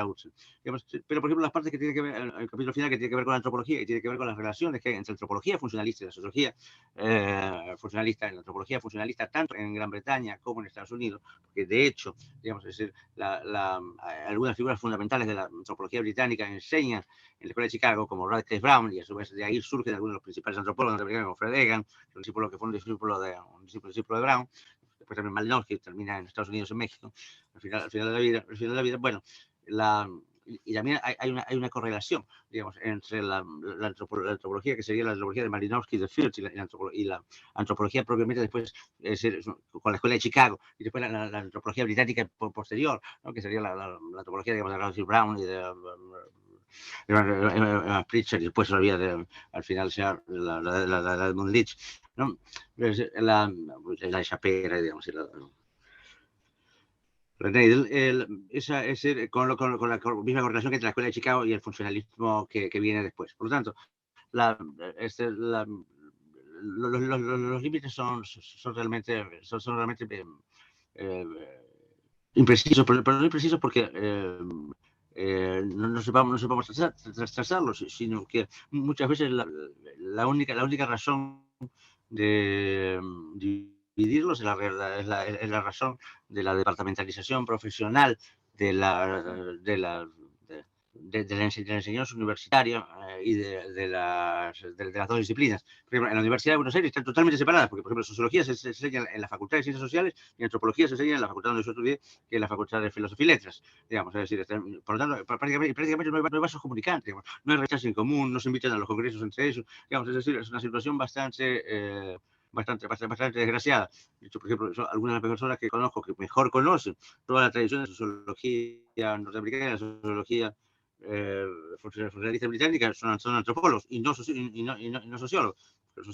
usan. Digamos, pero, por ejemplo, las partes que tienen que ver, el capítulo final que tiene que ver con la antropología y tiene que ver con las relaciones que hay entre antropología funcionalista y la sociología funcionalista, la antropología funcionalista tanto en Gran Bretaña como en Estados Unidos, porque de hecho, digamos, es decir, algunas figuras fundamentales de la antropología británica enseñan en la Escuela de Chicago, como Radcliffe Brown, y a su vez de ahí surgen algunos de los principales antropólogos norteamericanos, como Fred Egan, que fue un discípulo de Brown. Después también Malinowski, que termina en Estados Unidos, en México, al final de la vida. Bueno, y también hay una correlación, digamos, entre la antropología, que sería la antropología de Malinowski, de Fields, y la antropología propiamente después, con la Escuela de Chicago, y después la antropología británica posterior, ¿no? Que sería la antropología, digamos, de Radcliffe Brown y de Pritchard, y después al final sea la de Edmund Leach, ¿no? La de Shapira, digamos, con la misma correlación que entre la Escuela de Chicago y el funcionalismo que viene después. Por lo tanto, los límites son realmente imprecisos, pero no imprecisos porque no sepamos trazarlos, sino que muchas veces la única razón de dividirlos es la razón de la departamentalización profesional de la enseñanza universitaria y de las dos disciplinas. Por ejemplo, en la Universidad de Buenos Aires están totalmente separadas, porque, por ejemplo, sociología se enseña en la Facultad de Ciencias Sociales y antropología se enseña en la facultad donde yo estudié, que es la Facultad de Filosofía y Letras, digamos. Es decir, por lo tanto, prácticamente no hay vasos comunicantes, digamos. No hay rechazo en común, no se invitan a los congresos entre ellos, digamos. Es decir, es una situación bastante desgraciada. De hecho, por ejemplo, algunas de las personas que conozco que mejor conocen toda la tradición de sociología norteamericana, la sociología funcionalista británica, son antropólogos y no sociólogos. A los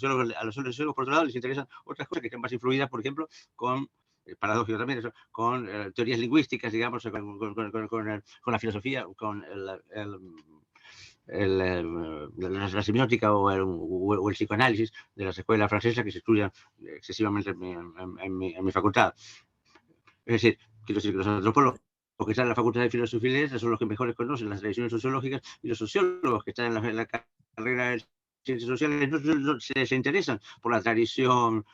sociólogos, por otro lado, les interesan otras cosas que están más influidas, por ejemplo, con paradójico también, con teorías lingüísticas, digamos, con la filosofía, con la semiótica o el psicoanálisis de las escuelas francesas que se estudian excesivamente en mi facultad. Es decir, quiero decir que los antropólogos que están en la Facultad de Filosofía y Letras son los que mejores conocen las tradiciones sociológicas, y los sociólogos que están en la carrera de Ciencias Sociales no se interesan por la tradición.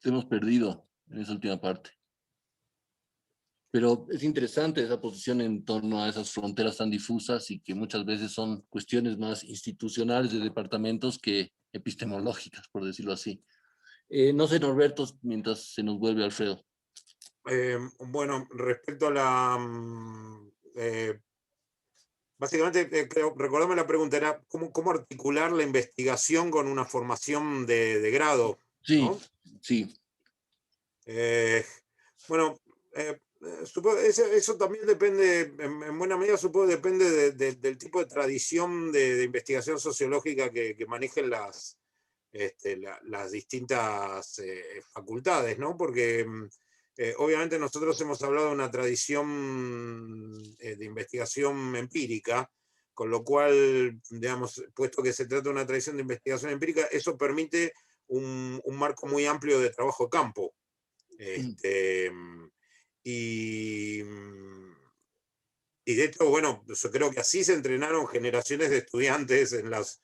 Te hemos perdido en esa última parte. Pero es interesante esa posición en torno a esas fronteras tan difusas y que muchas veces son cuestiones más institucionales de departamentos que epistemológicas, por decirlo así. No sé, Norberto, mientras se nos vuelve Alfredo. Bueno, respecto a básicamente, recordame la pregunta, era ¿cómo articular la investigación con una formación de grado? Sí, ¿no? sí. Bueno, supongo, eso también depende, en buena medida supongo depende del tipo de tradición de investigación sociológica que manejen las distintas facultades, ¿no? Porque obviamente nosotros hemos hablado de una tradición de investigación empírica, con lo cual, digamos, puesto que se trata de una tradición de investigación empírica, eso permite un marco muy amplio de trabajo de campo. Y de hecho, bueno, yo creo que así se entrenaron generaciones de estudiantes en las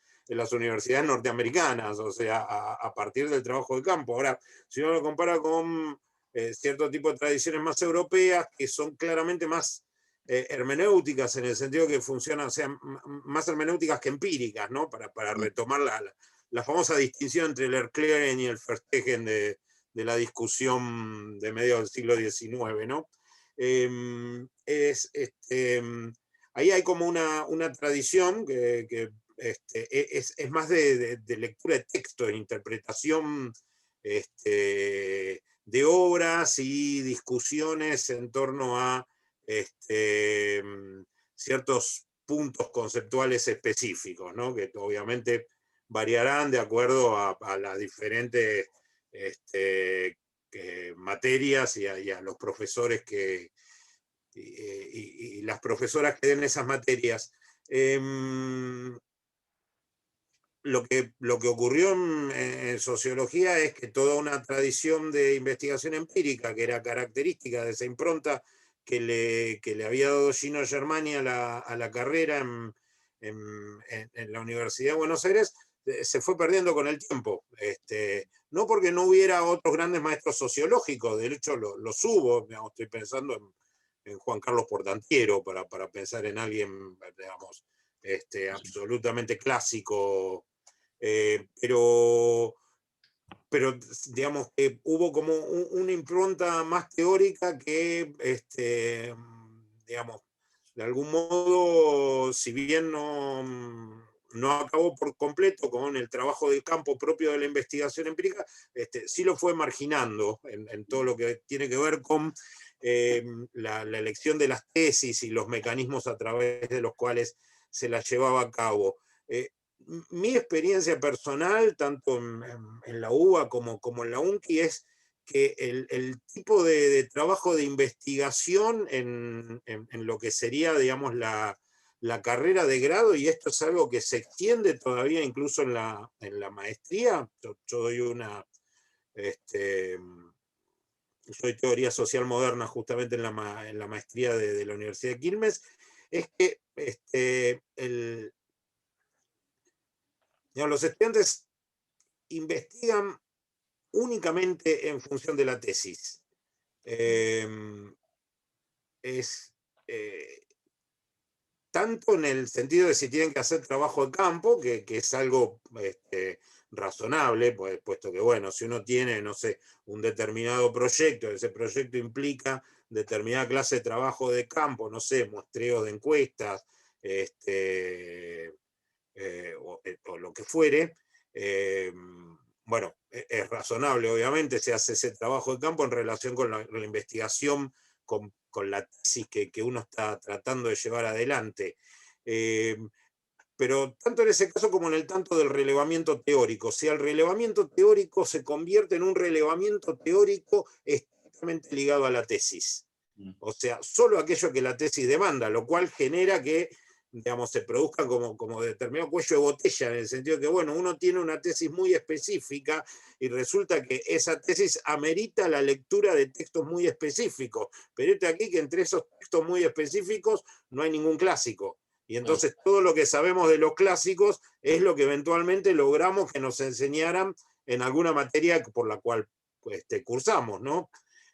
universidades norteamericanas, o sea, a partir del trabajo de campo. Ahora, si uno lo compara con cierto tipo de tradiciones más europeas, que son claramente más hermenéuticas, en el sentido que funcionan, o sea, más hermenéuticas que empíricas, ¿no? Para retomar la famosa distinción entre el Erklären y el Verstehen de la discusión de mediados del siglo XIX, ¿no? Ahí hay como una tradición que es más de lectura de texto, de interpretación de obras y discusiones en torno a ciertos puntos conceptuales específicos, ¿no? Que obviamente variarán de acuerdo a las diferentes materias y a los profesores y las profesoras que den esas materias. Lo que ocurrió en sociología es que toda una tradición de investigación empírica, que era característica de esa impronta que le había dado Gino Germani a la carrera en la Universidad de Buenos Aires, se fue perdiendo con el tiempo. No porque no hubiera otros grandes maestros sociológicos, de hecho los hubo, digamos, estoy pensando en Juan Carlos Portantiero, para pensar en alguien, digamos, absolutamente clásico, pero digamos que hubo como una impronta más teórica que, digamos, de algún modo, si bien no acabó por completo con el trabajo de campo propio de la investigación empírica, sí lo fue marginando en todo lo que tiene que ver con la elección de las tesis y los mecanismos a través de los cuales se las llevaba a cabo. Mi experiencia personal, tanto en la UBA como en la UNCI, es que el tipo de trabajo de investigación en lo que sería, digamos, la carrera de grado, y esto es algo que se extiende todavía incluso en la maestría. Yo doy soy teoría social moderna justamente en la maestría de la Universidad de Quilmes, es que los estudiantes investigan únicamente en función de la tesis. Tanto en el sentido de si tienen que hacer trabajo de campo, que es algo razonable, pues, puesto que, bueno, si uno tiene, no sé, un determinado proyecto, ese proyecto implica determinada clase de trabajo de campo, no sé, muestreos de encuestas, o lo que fuere, bueno, es razonable, obviamente, se hace ese trabajo de campo en relación con la investigación, con la tesis que uno está tratando de llevar adelante. Pero tanto en ese caso como en el tanto del relevamiento teórico, si el relevamiento teórico se convierte en un relevamiento teórico estrictamente ligado a la tesis. O sea, solo aquello que la tesis demanda, lo cual genera que, digamos, se produzca como determinado cuello de botella, en el sentido de que, bueno, uno tiene una tesis muy específica y resulta que esa tesis amerita la lectura de textos muy específicos, pero aquí que entre esos textos muy específicos no hay ningún clásico. Y entonces todo lo que sabemos de los clásicos es lo que eventualmente logramos que nos enseñaran en alguna materia por la cual cursamos, ¿no?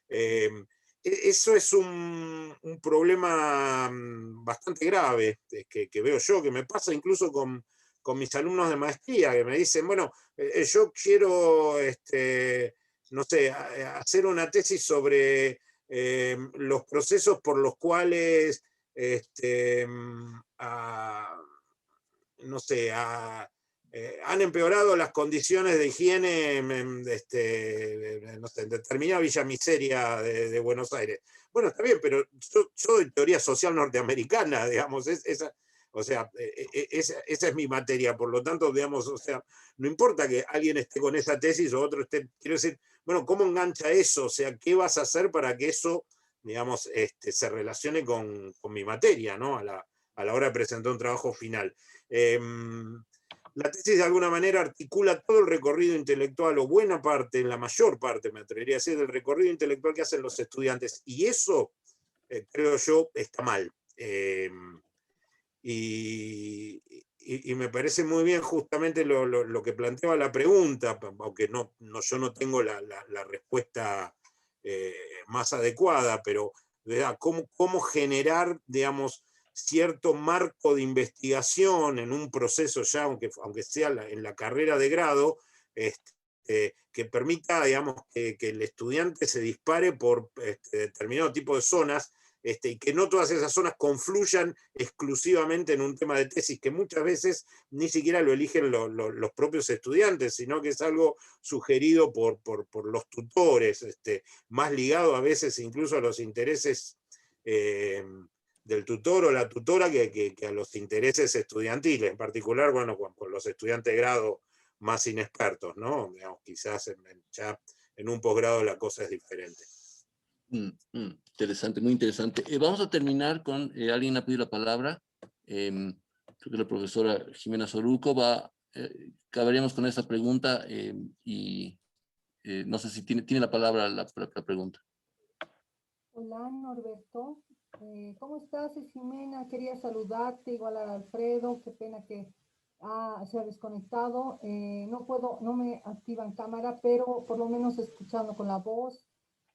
Eso es un problema bastante grave que veo yo, que me pasa incluso con mis alumnos de maestría, que me dicen, bueno, yo quiero, no sé, hacer una tesis sobre los procesos por los cuales, no sé, han empeorado las condiciones de higiene no sé, en determinada Villa Miseria de Buenos Aires. Bueno, está bien, pero yo doy teoría social norteamericana, digamos, o sea, esa es mi materia, por lo tanto, digamos, o sea, no importa que alguien esté con esa tesis o otro esté, quiero decir, bueno, ¿cómo engancha eso? O sea, ¿qué vas a hacer para que eso, digamos, se relacione con mi materia, ¿no? A a la hora de presentar un trabajo final. La tesis de alguna manera articula todo el recorrido intelectual, o buena parte, la mayor parte, me atrevería a decir, del recorrido intelectual que hacen los estudiantes. Y eso, creo yo, está mal. Y me parece muy bien justamente lo que planteaba la pregunta, aunque yo no tengo la respuesta más adecuada, pero ¿cómo generar, digamos, cierto marco de investigación en un proceso ya, aunque sea en la carrera de grado, que permita, digamos, que el estudiante se dispare por determinado tipo de zonas, y que no todas esas zonas confluyan exclusivamente en un tema de tesis, que muchas veces ni siquiera lo eligen los propios estudiantes, sino que es algo sugerido por los tutores, más ligado a veces incluso a los intereses del tutor o la tutora que a los intereses estudiantiles, en particular, bueno, con los estudiantes de grado más inexpertos, ¿no? Digamos, quizás ya en un posgrado la cosa es diferente. Interesante, muy interesante. Vamos a terminar con, alguien ha pedido la palabra, creo que la profesora Jimena Soruco acabaríamos con esta pregunta y no sé si tiene la palabra la pregunta. Hola, Norberto. ¿Cómo estás? Es Jimena. Quería saludarte, igual a Alfredo. Qué pena que se ha desconectado. No me activan cámara, pero por lo menos escuchando con la voz.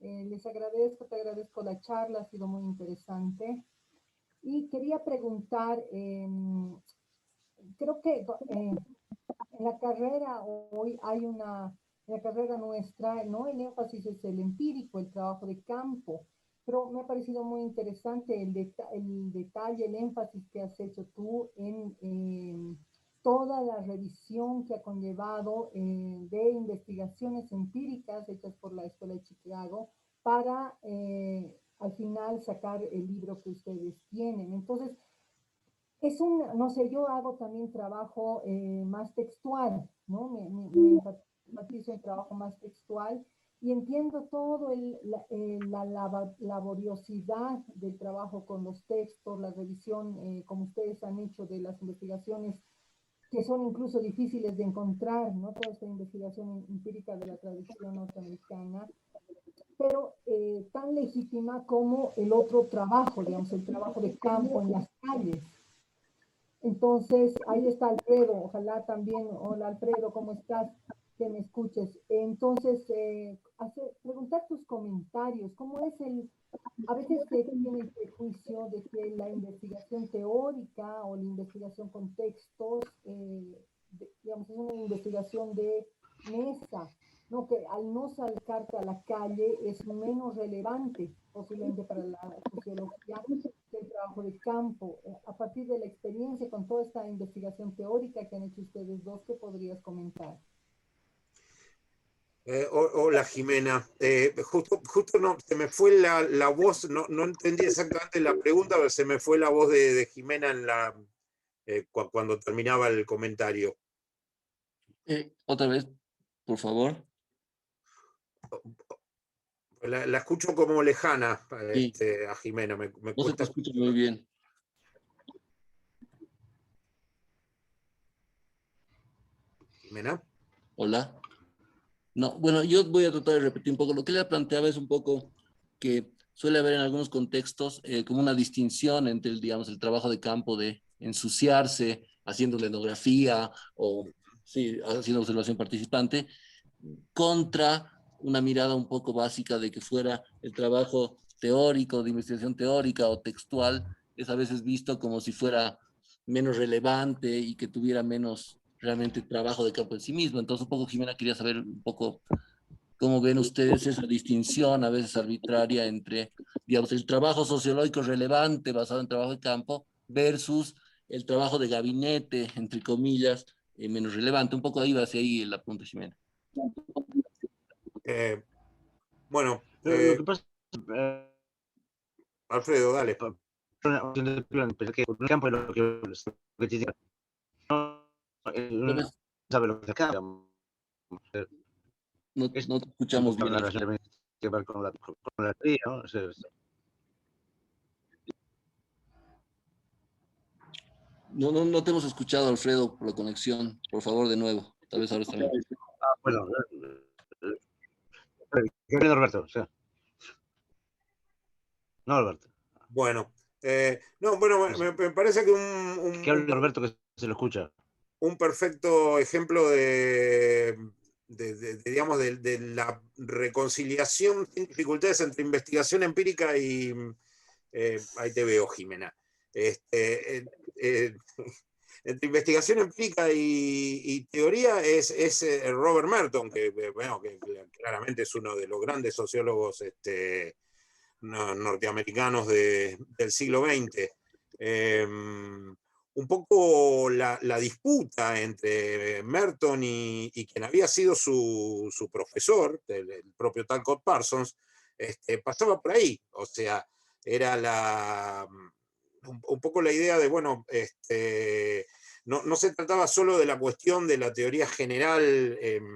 Les agradezco, te agradezco la charla, ha sido muy interesante. Y quería preguntar, creo que en la carrera hoy en la carrera nuestra, ¿no? El énfasis es el empírico, el trabajo de campo, pero me ha parecido muy interesante el detalle, el énfasis que has hecho tú en toda la revisión que ha conllevado de investigaciones empíricas hechas por la Escuela de Chicago para al final sacar el libro que ustedes tienen. Entonces, no sé, yo hago también trabajo más textual, ¿no? Me enfatizo en trabajo más textual y entiendo todo la laboriosidad del trabajo con los textos, la revisión, como ustedes han hecho, de las investigaciones que son incluso difíciles de encontrar, ¿no? Toda esta investigación empírica de la tradición norteamericana, pero tan legítima como el otro trabajo, digamos, el trabajo de campo en las calles. Entonces, ahí está Alfredo, ojalá también, hola Alfredo, ¿cómo estás? Que me escuches. Entonces, preguntar tus comentarios, ¿cómo es a veces se tiene el prejuicio de que la investigación teórica o la investigación con textos, digamos, es una investigación de mesa, ¿no? Que al no sacarte a la calle es menos relevante posiblemente para la sociología del trabajo de campo. A partir de la experiencia con toda esta investigación teórica que han hecho ustedes dos, ¿qué podrías comentar? Hola Jimena, justo no, se me fue la voz, no entendí exactamente la pregunta, pero se me fue la voz de Jimena cuando terminaba el comentario. Otra vez, por favor. La escucho como lejana, Sí. a Jimena, me No se cuesta te escucha muy bien. Jimena. Hola. No, bueno, yo voy a tratar de repetir un poco. Lo que le planteaba es un poco que suele haber en algunos contextos como una distinción entre digamos, el trabajo de campo de ensuciarse, haciendo la etnografía o sí, haciendo observación participante, contra una mirada un poco básica de que fuera el trabajo teórico, de investigación teórica o textual, es a veces visto como si fuera menos relevante y que tuviera menos realmente trabajo de campo en sí mismo. Entonces, un poco, Jimena, quería saber un poco cómo ven ustedes esa distinción, a veces arbitraria, entre, digamos, el trabajo sociológico relevante basado en trabajo de campo versus el trabajo de gabinete, entre comillas, menos relevante. Un poco ahí va hacia ahí el apunte, Jimena. Bueno, Lo que pasa Alfredo, dale. que por un campo es lo que no sabe lo que acaba. No te escuchamos bien. Que ver con la teoría, ¿no? No te hemos escuchado, Alfredo, por la conexión. Por favor, de nuevo. Tal vez ahora está bien. Bueno, ¿qué viene Roberto? O sea, no, Alberto. Bueno, no, bueno, me parece que ¿Qué habla Roberto que se lo escucha? un perfecto ejemplo digamos, de la reconciliación sin dificultades entre investigación empírica y... ahí te veo, Jimena. Entre investigación empírica y teoría es Robert Merton, bueno, que claramente es uno de los grandes sociólogos norteamericanos del siglo XX. Un poco la disputa entre Merton y quien había sido su profesor, el propio Talcott Parsons, pasaba por ahí. O sea, era un poco la idea de, bueno, no se trataba solo de la cuestión de la teoría general, de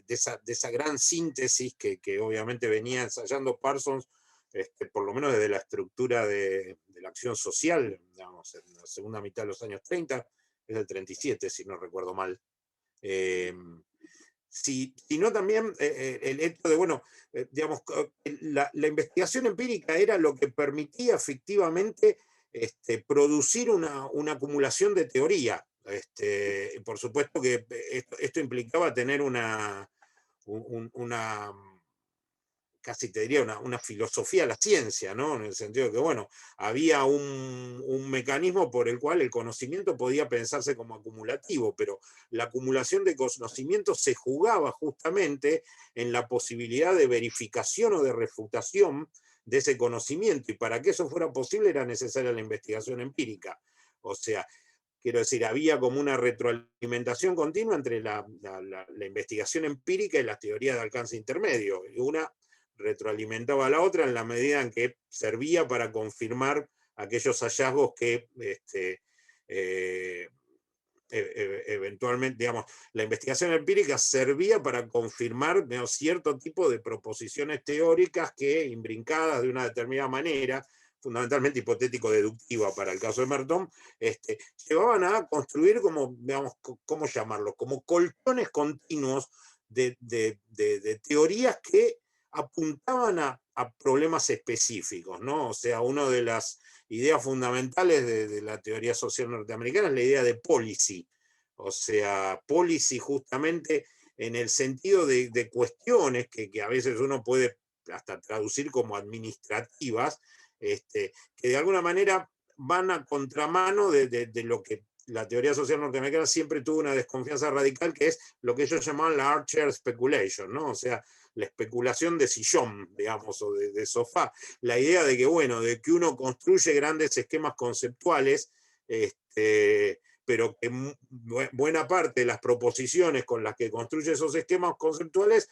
esa gran síntesis que obviamente venía ensayando Parsons, por lo menos desde la estructura de la acción social, digamos, en la segunda mitad de los años 30, es del 37, si no recuerdo mal. Sino también el hecho de, bueno, digamos, la investigación empírica era lo que permitía efectivamente producir una acumulación de teoría. Por supuesto que esto implicaba tener una casi te diría una filosofía de la ciencia, ¿no? En el sentido de que, bueno, había un mecanismo por el cual el conocimiento podía pensarse como acumulativo, pero la acumulación de conocimiento se jugaba justamente en la posibilidad de verificación o de refutación de ese conocimiento, y para que eso fuera posible era necesaria la investigación empírica. O sea, quiero decir, había como una retroalimentación continua entre la investigación empírica y las teorías de alcance intermedio, y una retroalimentaba a la otra en la medida en que servía para confirmar aquellos hallazgos que eventualmente, digamos, la investigación empírica servía para confirmar, digamos, cierto tipo de proposiciones teóricas que, imbrincadas de una determinada manera, fundamentalmente hipotético-deductiva para el caso de Merton, llevaban a construir como, digamos, ¿cómo llamarlo? Como colchones continuos de teorías que apuntaban a problemas específicos, ¿no? O sea, una de las ideas fundamentales de la teoría social norteamericana es la idea de policy. O sea, policy justamente en el sentido de cuestiones que a veces uno puede hasta traducir como administrativas, que de alguna manera van a contramano de lo que la teoría social norteamericana siempre tuvo una desconfianza radical, que es lo que ellos llamaban la armchair speculation, ¿no? O sea, la especulación de sillón, digamos, o de sofá. La idea de que, bueno, de que uno construye grandes esquemas conceptuales, pero que buena parte de las proposiciones con las que construye esos esquemas conceptuales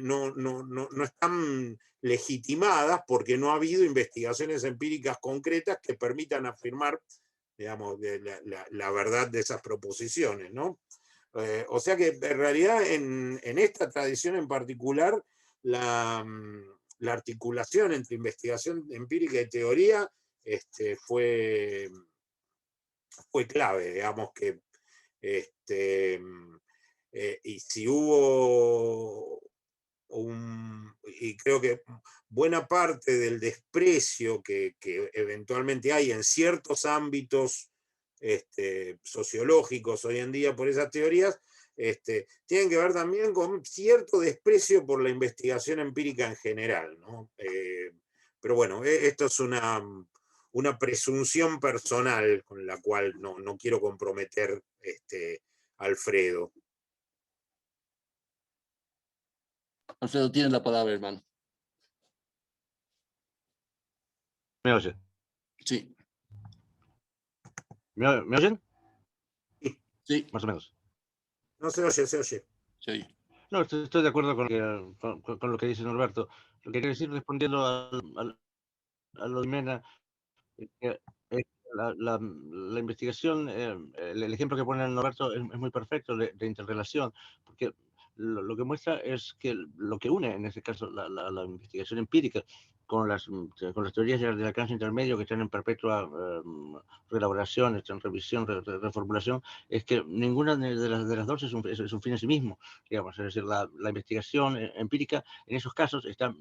no están legitimadas porque no ha habido investigaciones empíricas concretas que permitan afirmar, digamos, la verdad de esas proposiciones, ¿no? O sea que en realidad en esta tradición en particular, la articulación entre investigación empírica y teoría fue clave, digamos que, y si hubo y creo que buena parte del desprecio que eventualmente hay en ciertos ámbitos sociológicos hoy en día por esas teorías, tienen que ver también con cierto desprecio por la investigación empírica en general, ¿no? Pero bueno, esto es una presunción personal con la cual no quiero comprometer a Alfredo. Alfredo, tienes la palabra, hermano. ¿Me oye? Sí. ¿Me oyen? Sí. Más o menos. No se oye, se oye. Sí. No, estoy de acuerdo con lo que dice Norberto. Lo que quiero decir, respondiendo a lo de Mena, que la investigación, el ejemplo que pone Norberto es muy perfecto de interrelación, porque lo que muestra es que lo que une, en este caso, la investigación empírica con las teorías de alcance intermedio que están en perpetua reelaboración, están en revisión, reformulación, es que ninguna de las dos es un fin en sí mismo, digamos. Es decir, la investigación empírica en esos casos está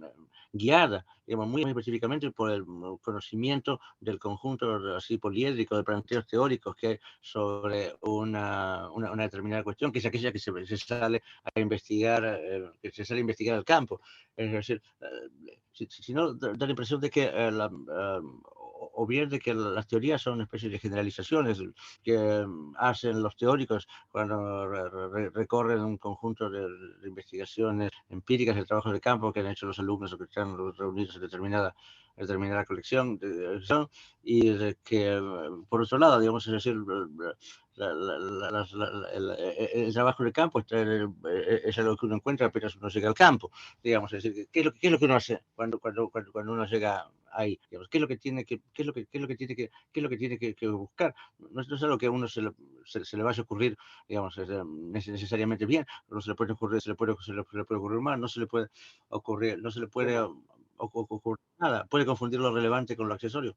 guiada, digamos, muy específicamente por el conocimiento del conjunto así poliédrico de planteos teóricos que hay sobre una determinada cuestión, que es aquella que se sale a investigar, al campo. Es decir, si no, da la impresión de que o bien de que las teorías son una especie de generalizaciones que hacen los teóricos cuando recorren un conjunto de investigaciones empíricas, de trabajos de campo que han hecho los alumnos o que están reunidos en determinada colección, y de que, por otro lado, digamos, es decir, el trabajo de campo es algo que uno encuentra apenas uno llega al campo, digamos. Es decir, ¿qué es lo que uno hace cuando uno llega ahí? Digamos, ¿qué es lo que tiene que buscar? No es algo que a uno se le vaya a ocurrir, digamos, necesariamente bien. No se le puede ocurrir, se le puede ocurrir mal, no se le puede ocurrir nada. Puede confundir lo relevante con lo accesorio.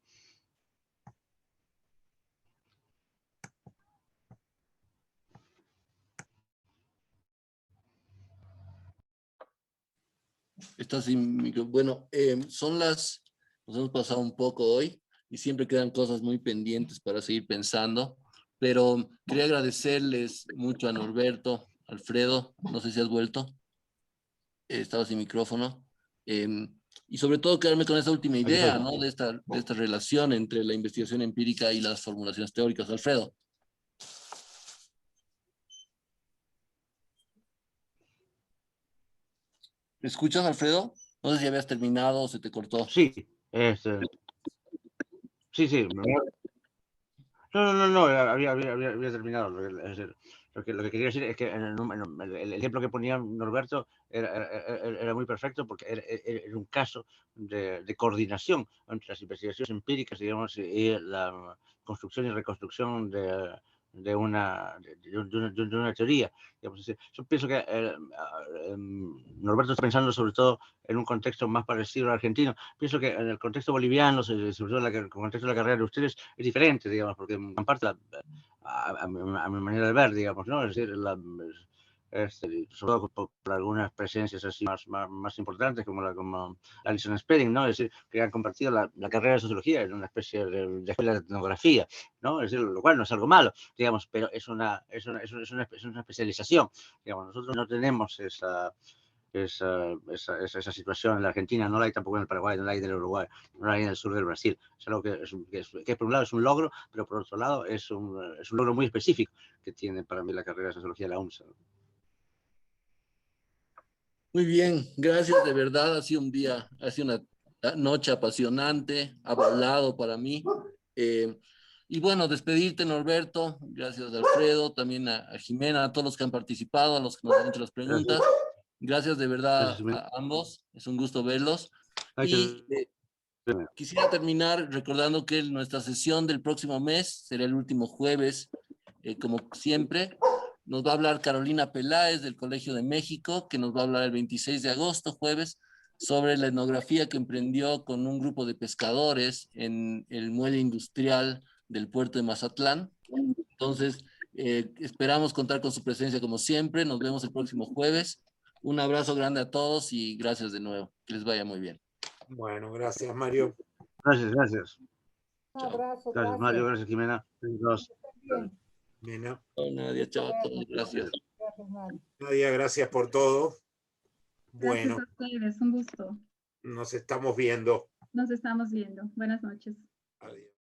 Estás sin micro. Bueno, nos hemos pasado un poco hoy y siempre quedan cosas muy pendientes para seguir pensando, pero quería agradecerles mucho a Norberto, Alfredo, no sé si has vuelto, estaba sin micrófono, y sobre todo quedarme con esta última idea, ¿no? De esta relación entre la investigación empírica y las formulaciones teóricas. Alfredo. ¿Me escuchas, Alfredo? No sé si habías terminado o se te cortó. Sí, sí. No, había terminado. Lo que quería decir es que el ejemplo que ponía Norberto era muy perfecto porque era un caso de coordinación entre las investigaciones empíricas, digamos, y la construcción y reconstrucción de una teoría. Digamos. Yo pienso que Norberto está pensando sobre todo en un contexto más parecido al argentino. Pienso que en el contexto boliviano, sobre todo en el contexto de la carrera de ustedes, es diferente, digamos, porque en parte a mi manera de ver, digamos, ¿no? Es decir, sobre todo por algunas presencias así más importantes, como Alison Spedding, ¿no? Es decir, que han compartido la carrera de sociología en una especie de escuela de etnografía, ¿no? Es decir, lo cual no es algo malo, digamos, pero es una especialización, digamos. Nosotros no tenemos esa situación en la Argentina, no la hay tampoco en el Paraguay, no la hay en el Uruguay, no la hay en el sur del Brasil. Es algo que por un lado es un logro, pero por otro lado es un logro muy específico que tiene para mí la carrera de sociología de la UNSA. Muy bien, gracias de verdad. Ha sido una noche apasionante, avalado para mí. Y bueno, despedirte, Norberto. Gracias, Alfredo, también a Jimena, a todos los que han participado, a los que nos han hecho las preguntas. Gracias de verdad a ambos. Es un gusto verlos. Y quisiera terminar recordando que nuestra sesión del próximo mes será el último jueves, como siempre. Nos va a hablar Carolina Peláez del Colegio de México, que nos va a hablar el 26 de agosto, jueves, sobre la etnografía que emprendió con un grupo de pescadores en el muelle industrial del puerto de Mazatlán. Entonces, esperamos contar con su presencia como siempre. Nos vemos el próximo jueves. Un abrazo grande a todos y gracias de nuevo. Que les vaya muy bien. Bueno, gracias, Mario. Gracias. Un abrazo, gracias, Mario, gracias, Jimena. Jimena. Nadia, chao, gracias. Gracias, Nadia. Nadia, gracias por todo. Bueno. Gracias a ustedes, un gusto. Nos estamos viendo. Nos estamos viendo. Buenas noches. Adiós.